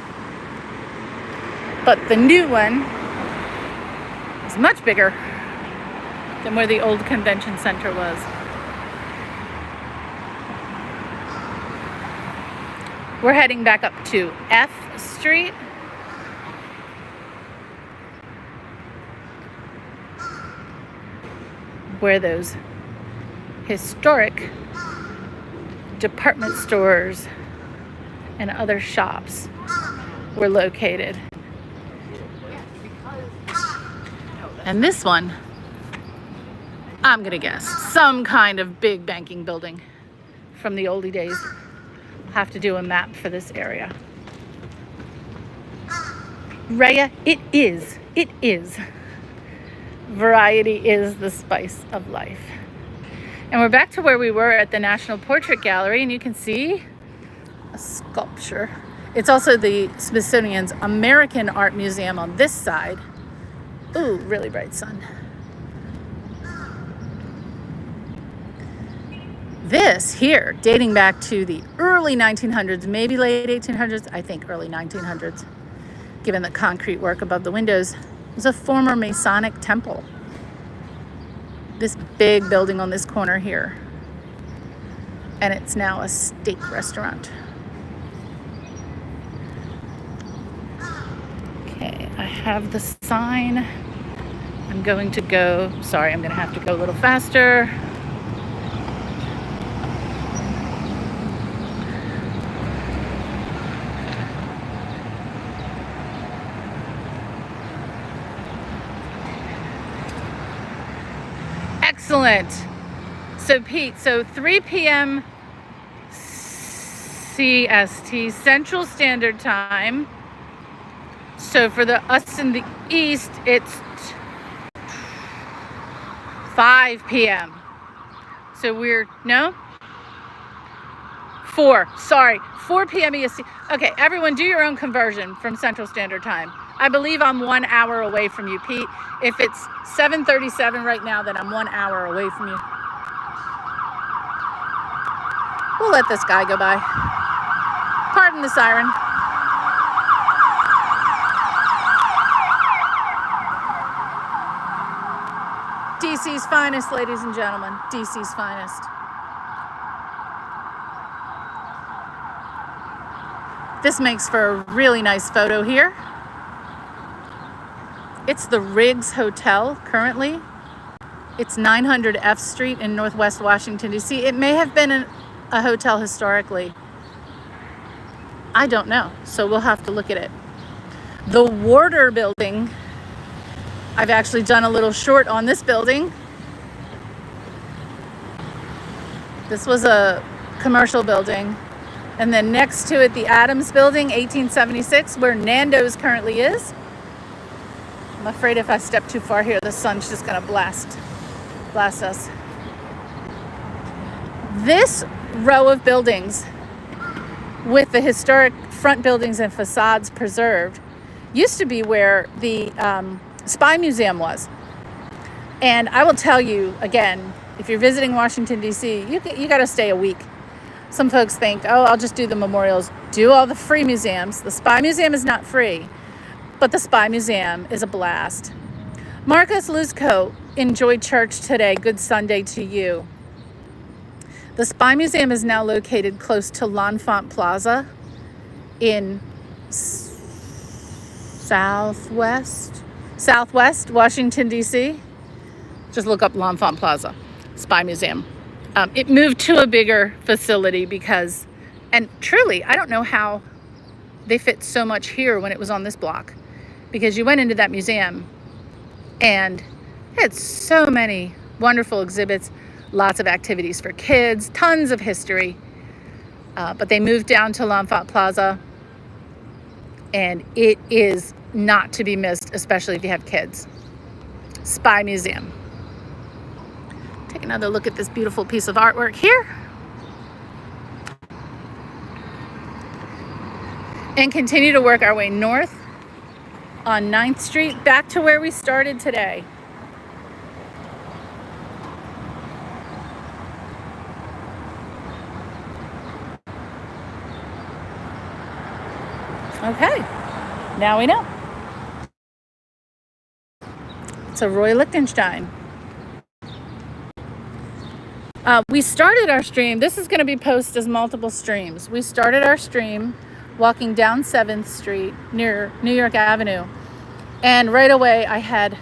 But the new one is much bigger than where the old convention center was. We're heading back up to F Street. Where those historic department stores and other shops were located. And this one, I'm gonna guess, some kind of big banking building from the oldie days. I'll have to do a map for this area. Raya, it is. Variety is the spice of life. And we're back to where we were at the National Portrait Gallery, and you can see a sculpture. It's also the Smithsonian's American Art Museum on this side. Ooh, really bright sun. This here, dating back to the early 1900s, maybe late 1800s, I think early 1900s, given the concrete work above the windows. It was a former Masonic temple. This big building on this corner here. And it's now a steak restaurant. Okay, I have the sign. I'm going to go, sorry, I'm going to have to go a little faster. Excellent. So Pete, 3 p.m. CST, Central Standard Time. So for us in the East, it's 5 p.m. So we're, no? 4 p.m. EST. Okay, everyone do your own conversion from Central Standard Time. I believe I'm 1 hour away from you, Pete. If it's 7:37 right now, then I'm 1 hour away from you. We'll let this guy go by. Pardon the siren. DC's finest, ladies and gentlemen. DC's finest. This makes for a really nice photo here. It's the Riggs Hotel currently. It's 900 F Street in Northwest Washington, D.C. It may have been a hotel historically. I don't know, so we'll have to look at it. The Warder Building, I've actually done a little short on this building. This was a commercial building. And then next to it, the Adams Building, 1876, where Nando's currently is. I'm afraid if I step too far here, the sun's just gonna blast us. This row of buildings with the historic front buildings and facades preserved used to be where the Spy Museum was. And I will tell you again, if you're visiting Washington, D.C., you got to stay a week. Some folks think, oh, I'll just do the memorials, do all the free museums. The Spy Museum is not free, but the Spy Museum is a blast. Marcus Luzko, enjoy church today. Good Sunday to you. The Spy Museum is now located close to L'Enfant Plaza in Southwest Washington, D.C. Just look up L'Enfant Plaza, Spy Museum. It moved to a bigger facility because, and truly, I don't know how they fit so much here when it was on this block, because you went into that museum and it had so many wonderful exhibits, lots of activities for kids, tons of history. But they moved down to L'Enfant Plaza, and it is not to be missed, especially if you have kids. Spy Museum. Take another look at this beautiful piece of artwork here. And continue to work our way north on 9th Street, back to where we started today. Okay, now we know. It's a Roy Lichtenstein. We started our stream. This is going to be posted as multiple streams. We started our stream walking down 7th Street near New York Avenue. And right away, I had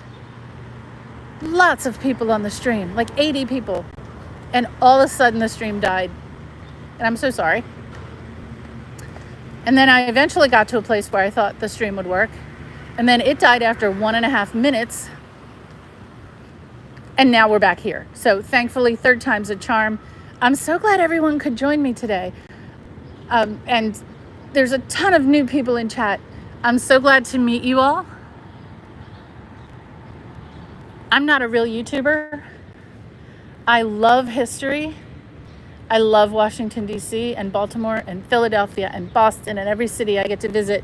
lots of people on the stream, like 80 people. And all of a sudden, the stream died. And I'm so sorry. And then I eventually got to a place where I thought the stream would work. And then it died after 1.5 minutes. And now we're back here. So thankfully, third time's a charm. I'm so glad everyone could join me today. And there's a ton of new people in chat. I'm so glad to meet you all. I'm not a real YouTuber. I love history. I love Washington, D.C. and Baltimore and Philadelphia and Boston and every city I get to visit.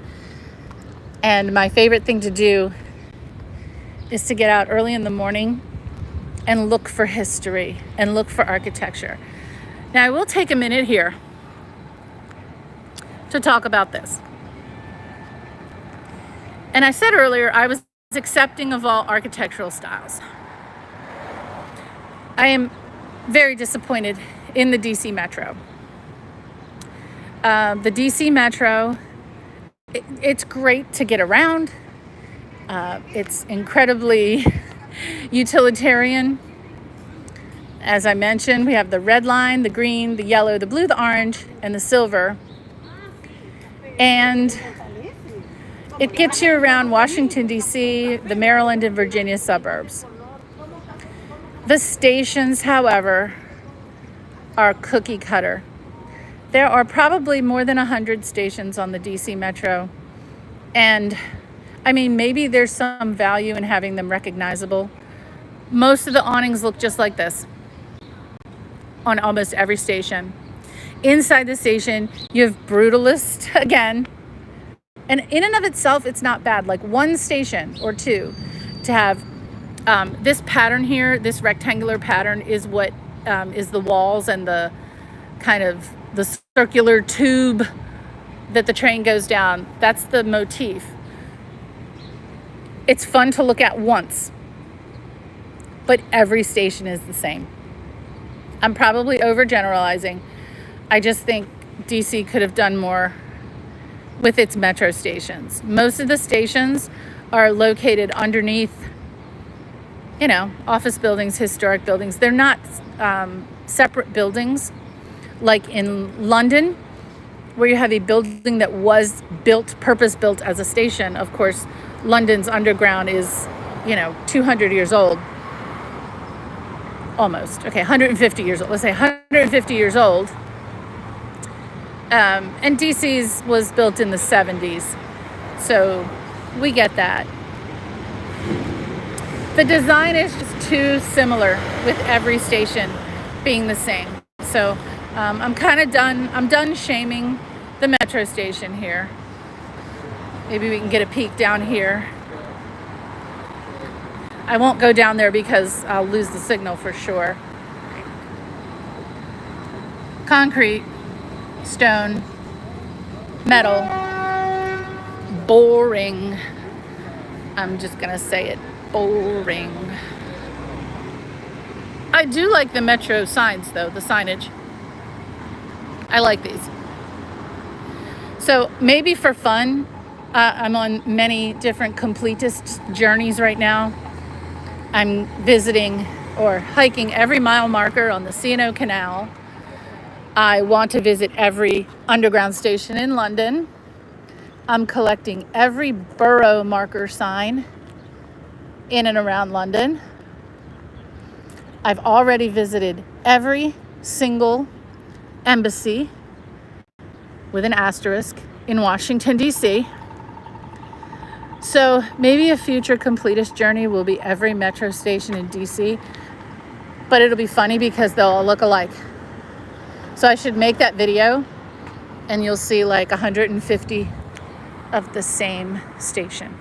And my favorite thing to do is to get out early in the morning and look for history and look for architecture. Now, I will take a minute here to talk about this. And I said earlier, I was accepting of all architectural styles. I am very disappointed in the DC Metro. The DC Metro, it's great to get around. It's incredibly utilitarian. As I mentioned, we have the red line, the green, the yellow, the blue, the orange, and the silver. And it gets you around Washington, D.C., the Maryland and Virginia suburbs. The stations, however, are cookie cutter. There are probably more than 100 stations on the DC Metro. And I mean, maybe there's some value in having them recognizable. Most of the awnings look just like this on almost every station. Inside the station, you have Brutalist again. And in and of itself, it's not bad. Like one station or two to have this pattern here, this rectangular pattern is what is the walls and the kind of the circular tube that the train goes down. That's the motif. It's fun to look at once, but every station is the same. I'm probably overgeneralizing. I just think DC could have done more with its metro stations. Most of the stations are located underneath, you know, office buildings, historic buildings. They're not separate buildings like in London, where you have a building that was built, purpose-built as a station. Of course, London's underground is, you know, 200 years old. Almost. Okay, 150 years old. Let's say 150 years old. And DC's was built in the 70s. So we get that. The design is just too similar with every station being the same. So I'm kind of done. I'm done shaming the metro station here. Maybe we can get a peek down here. I won't go down there because I'll lose the signal for sure. Concrete, stone, metal, boring. I'm just gonna say it, boring. I do like the metro signs though, the signage. I like these. So maybe for fun, I'm on many different completist journeys right now. I'm visiting or hiking every mile marker on the C&O Canal. I want to visit every underground station in London. I'm collecting every borough marker sign in and around London. I've already visited every single embassy with an asterisk in Washington, D.C. So maybe a future completist journey will be every metro station in DC, but it'll be funny because they'll all look alike. So I should make that video and you'll see like 150 of the same station.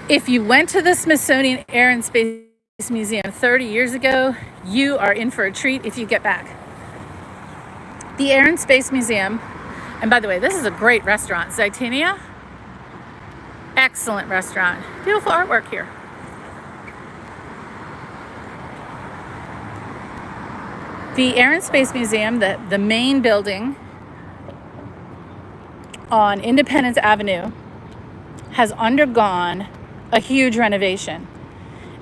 If you went to the Smithsonian Air and Space Museum 30 years ago, you are in for a treat if you get back. The Air and Space Museum, and by the way, this is a great restaurant, Zaitania. Excellent restaurant. Beautiful artwork here. The Air and Space Museum, the main building on Independence Avenue, has undergone a huge renovation.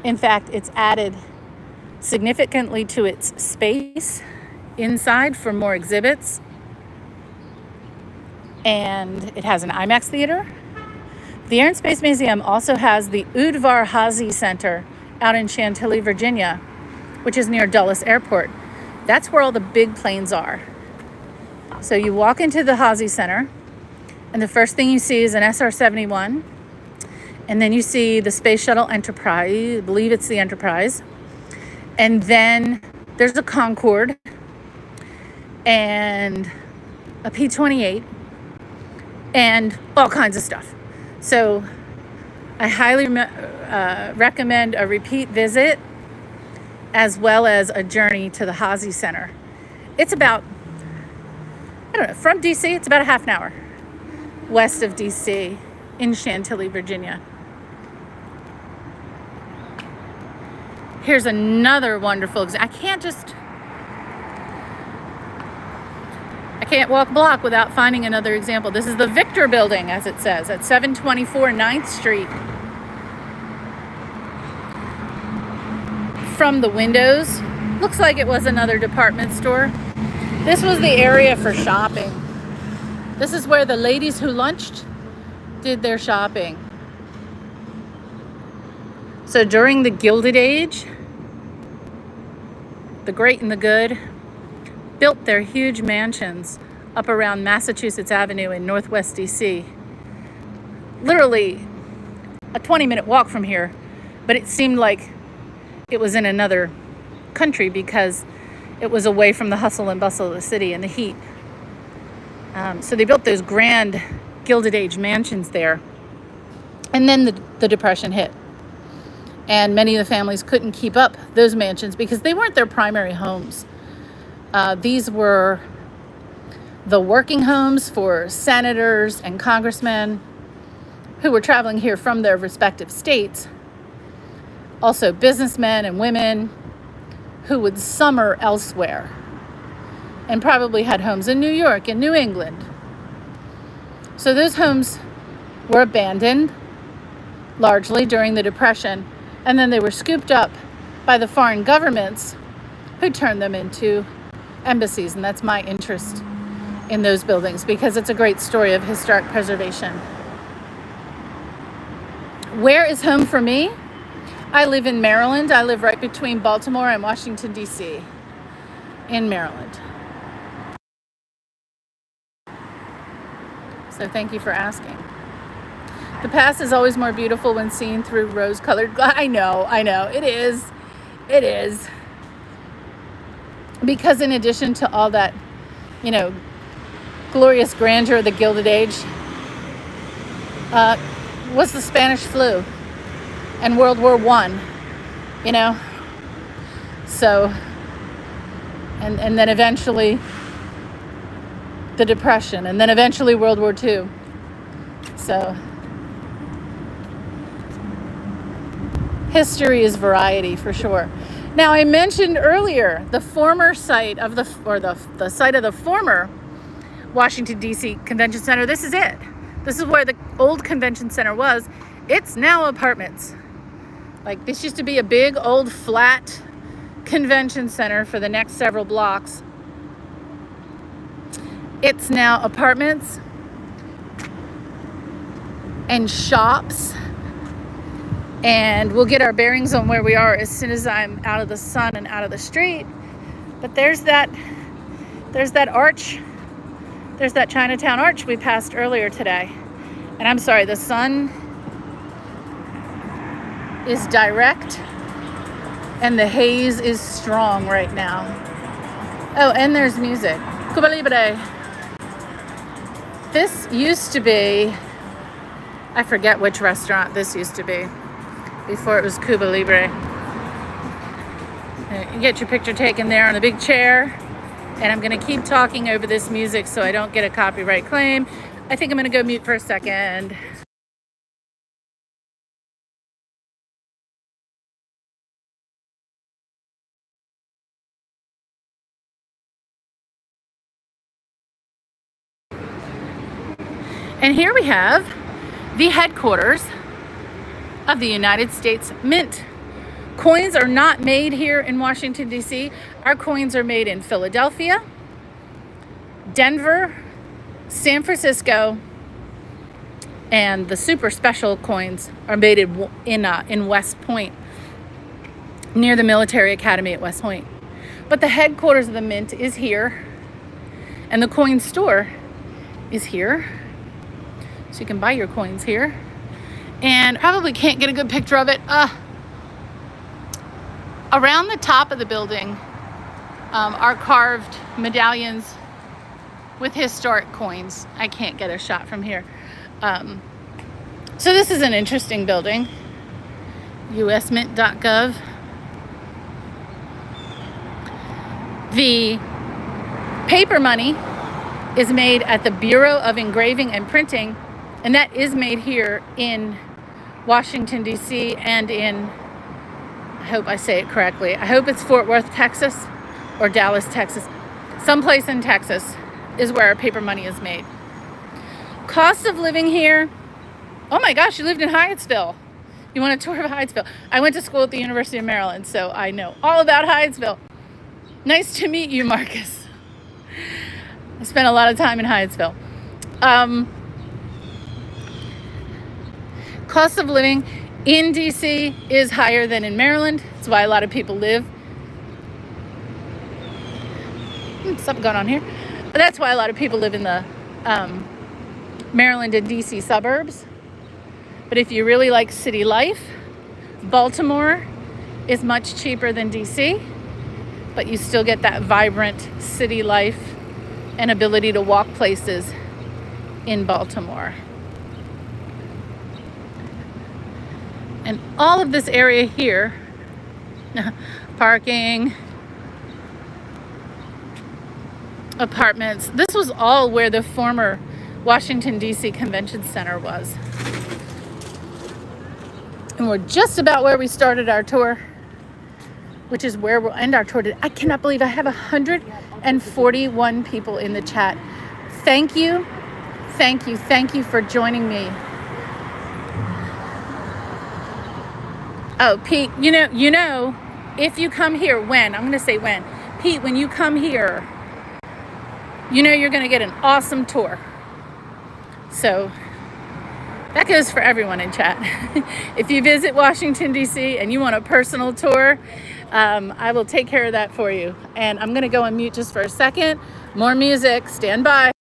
In fact, it's added significantly to its space inside for more exhibits, and it has an IMAX theater. The Air and Space Museum also has the Udvar Hazy Center out in Chantilly, Virginia, which is near Dulles Airport. That's where all the big planes are. So you walk into the Hazy Center, and the first thing you see is an SR-71, and then you see the Space Shuttle Enterprise. I believe it's the Enterprise. And then there's a Concorde and a P-28 and all kinds of stuff. So I highly recommend a repeat visit as well as a journey to the Hazy Center. It's about I don't know, from DC, it's about a half an hour west of DC in Chantilly, Virginia. Here's another wonderful example. I can't walk a block without finding another example. This is the Victor Building, as it says, at 724 9th Street. From the windows, looks like it was another department store. This was the area for shopping. This is where the ladies who lunched did their shopping. So during the Gilded Age, the great and the good built their huge mansions up around Massachusetts Avenue in Northwest DC. Literally a 20-minute walk from here, but it seemed like it was in another country because it was away from the hustle and bustle of the city and the heat. So they built those grand Gilded Age mansions there. And then the Depression hit. And many of the families couldn't keep up those mansions because they weren't their primary homes. These were the working homes for senators and congressmen who were traveling here from their respective states. Also businessmen and women who would summer elsewhere and probably had homes in New York and New England. So those homes were abandoned largely during the Depression, and then they were scooped up by the foreign governments who turned them into embassies. And that's my interest in those buildings because it's a great story of historic preservation. Where is home for me? I live in Maryland. I live right between Baltimore and Washington, D.C. in Maryland. So thank you for asking. The past is always more beautiful when seen through rose-colored glass. I know, it is. It is. Because in addition to all that, glorious grandeur of the Gilded Age, was the Spanish flu and World War I, So, and then eventually the Depression, and then eventually World War II. So, history is variety for sure. Now, I mentioned earlier the former site of the site of the former Washington, D.C. Convention Center. This is it. This is where the old convention center was. It's now apartments. Like, this used to be a big old flat convention center for the next several blocks. It's now apartments and shops. And we'll get our bearings on where we are as soon as I'm out of the sun and out of the street. But there's that arch. There's that Chinatown arch we passed earlier today. And I'm sorry, the sun is direct and the haze is strong right now. Oh, and there's music. Cuba Libre. This used to be, I forget which restaurant this used to be before it was Cuba Libre. You get your picture taken there on the big chair. And I'm going to keep talking over this music so I don't get a copyright claim. I think I'm going to go mute for a second. And here we have the headquarters of the United States Mint. Coins are not made here in Washington, D.C. Our coins are made in Philadelphia, Denver, San Francisco, and the super special coins are made in West Point, near the military academy at West Point. But the headquarters of the Mint is here, and the coin store is here. So you can buy your coins here. And probably can't get a good picture of it. Around the top of the building are carved medallions with historic coins. I can't get a shot from here. So this is an interesting building. usmint.gov. The paper money is made at the Bureau of Engraving and Printing, and that is made here in Washington, D.C. and in, I hope I say it correctly, I hope it's Fort Worth, Texas, or Dallas, Texas. Someplace in Texas is where our paper money is made. Cost of living here, oh my gosh, you lived in Hyattsville. You want a tour of Hyattsville? I went to school at the University of Maryland, so I know all about Hyattsville. Nice to meet you, Marcus. I spent a lot of time in Hyattsville. Cost of living in DC is higher than in Maryland. That's why a lot of people live. Something going on here. But that's why a lot of people live in the Maryland and DC suburbs. But if you really like city life, Baltimore is much cheaper than DC, but you still get that vibrant city life and ability to walk places in Baltimore. And all of this area here, parking, apartments, this was all where the former Washington, D.C. Convention Center was. And we're just about where we started our tour, which is where we'll end our tour today. I cannot believe I have 141 people in the chat. Thank you, thank you, thank you for joining me. Oh, Pete, you know, if you come here, when? I'm going to say when. Pete, when you come here, you know you're going to get an awesome tour. So that goes for everyone in chat. If you visit Washington, D.C. and you want a personal tour, I will take care of that for you. And I'm going to go on mute just for a second. More music. Stand by.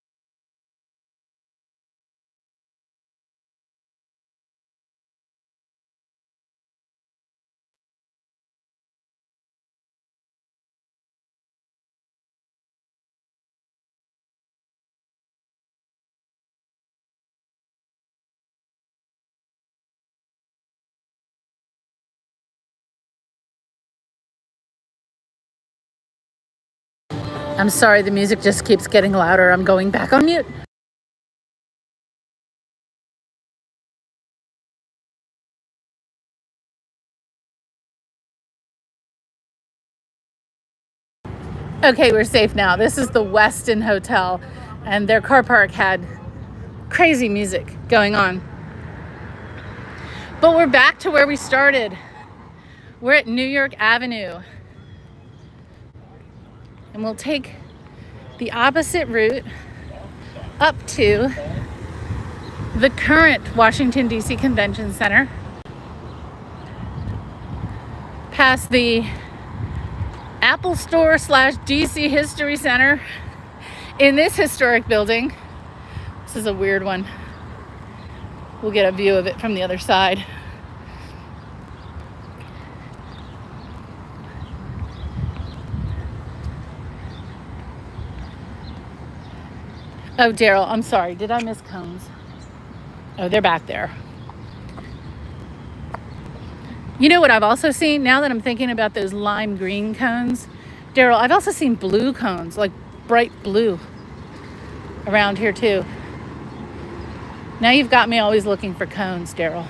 I'm sorry, the music just keeps getting louder. I'm going back on mute. Okay, we're safe now. This is the Westin Hotel, and their car park had crazy music going on. But we're back to where we started. We're at New York Avenue. And we'll take the opposite route up to the current Washington, D.C. Convention Center, past the Apple Store / DC History Center in this historic building. This is a weird one. We'll get a view of it from the other side. Oh, Daryl, I'm sorry. Did I miss cones? Oh, they're back there. You know what I've also seen, now that I'm thinking about those lime green cones, Daryl, I've also seen blue cones, like bright blue, around here too. Now you've got me always looking for cones, Daryl.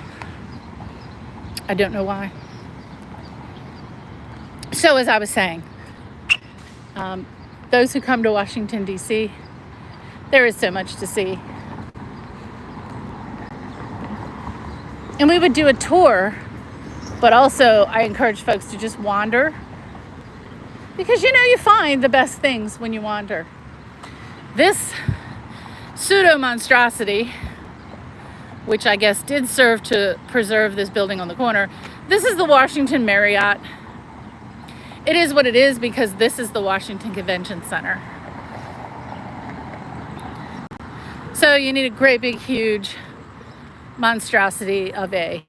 I don't know why. So as I was saying, those who come to Washington, D.C., there is so much to see. And we would do a tour, but also I encourage folks to just wander, because you find the best things when you wander. This pseudo monstrosity, which I guess did serve to preserve this building on the corner, this is the Washington Marriott. It is what it is because this is the Washington Convention Center. So you need a great big huge monstrosity of a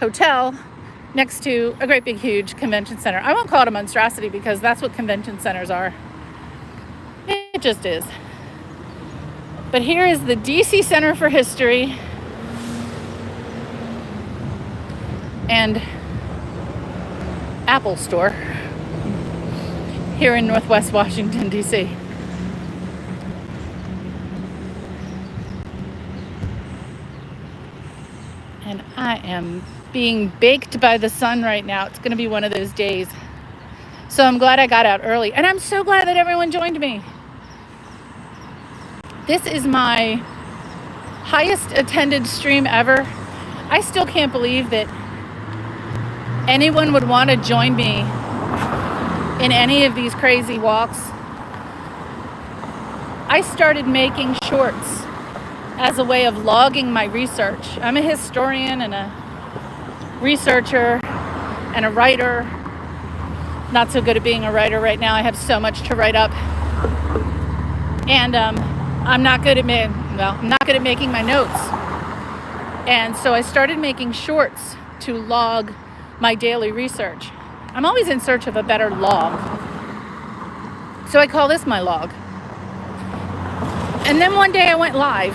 hotel next to a great big huge convention center. I won't call it a monstrosity because that's what convention centers are. It just is. But here is the DC Center for History and Apple Store here in Northwest Washington, DC. And I am being baked by the sun right now. It's going to be one of those days. So I'm glad I got out early. And I'm so glad that everyone joined me. This is my highest attended stream ever. I still can't believe that anyone would want to join me in any of these crazy walks. I started making shorts as a way of logging my research. I'm a historian and a researcher and a writer. Not so good at being a writer right now. I have so much to write up. And I'm not good at making my notes. And so I started making shorts to log my daily research. I'm always in search of a better log. So I call this my log. And then one day I went live.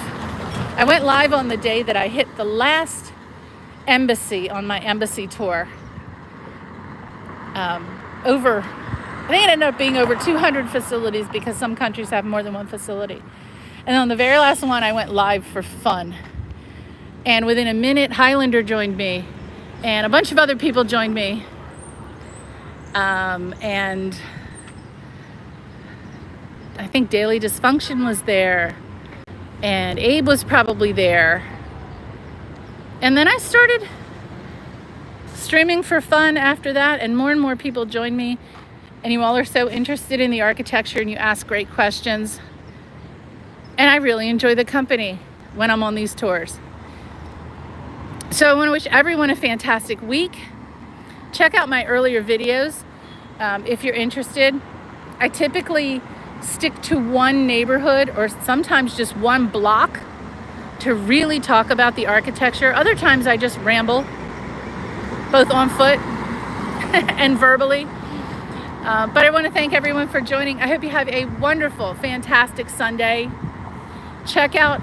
I went live on the day that I hit the last embassy on my embassy tour. I think it ended up being over 200 facilities because some countries have more than one facility. And on the very last one, I went live for fun. And within a minute, Highlander joined me. And a bunch of other people joined me. And I think Daily Dysfunction was there. And Abe was probably there. And then I started streaming for fun after that. And more people joined me. And you all are so interested in the architecture and you ask great questions. And I really enjoy the company when I'm on these tours. So I want to wish everyone a fantastic week. Check out my earlier videos if you're interested. I typically stick to one neighborhood or sometimes just one block to really talk about the architecture. Other times I just ramble, both on foot and verbally. But I want to thank everyone for joining. I hope you have a wonderful, fantastic Sunday. Check out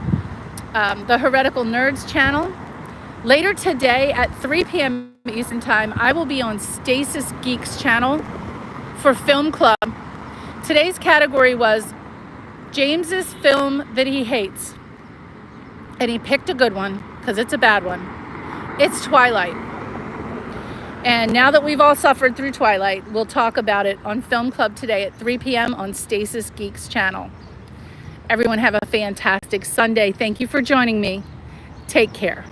the Heretical Nerds channel. Later today at 3 p.m. Eastern Time, I will be on Stasis Geeks channel for Film Club. Today's category was James's film that he hates. And he picked a good one because it's a bad one. It's Twilight. And now that we've all suffered through Twilight, we'll talk about it on Film Club today at 3 p.m. on Stasis Geeks channel. Everyone have a fantastic Sunday. Thank you for joining me. Take care.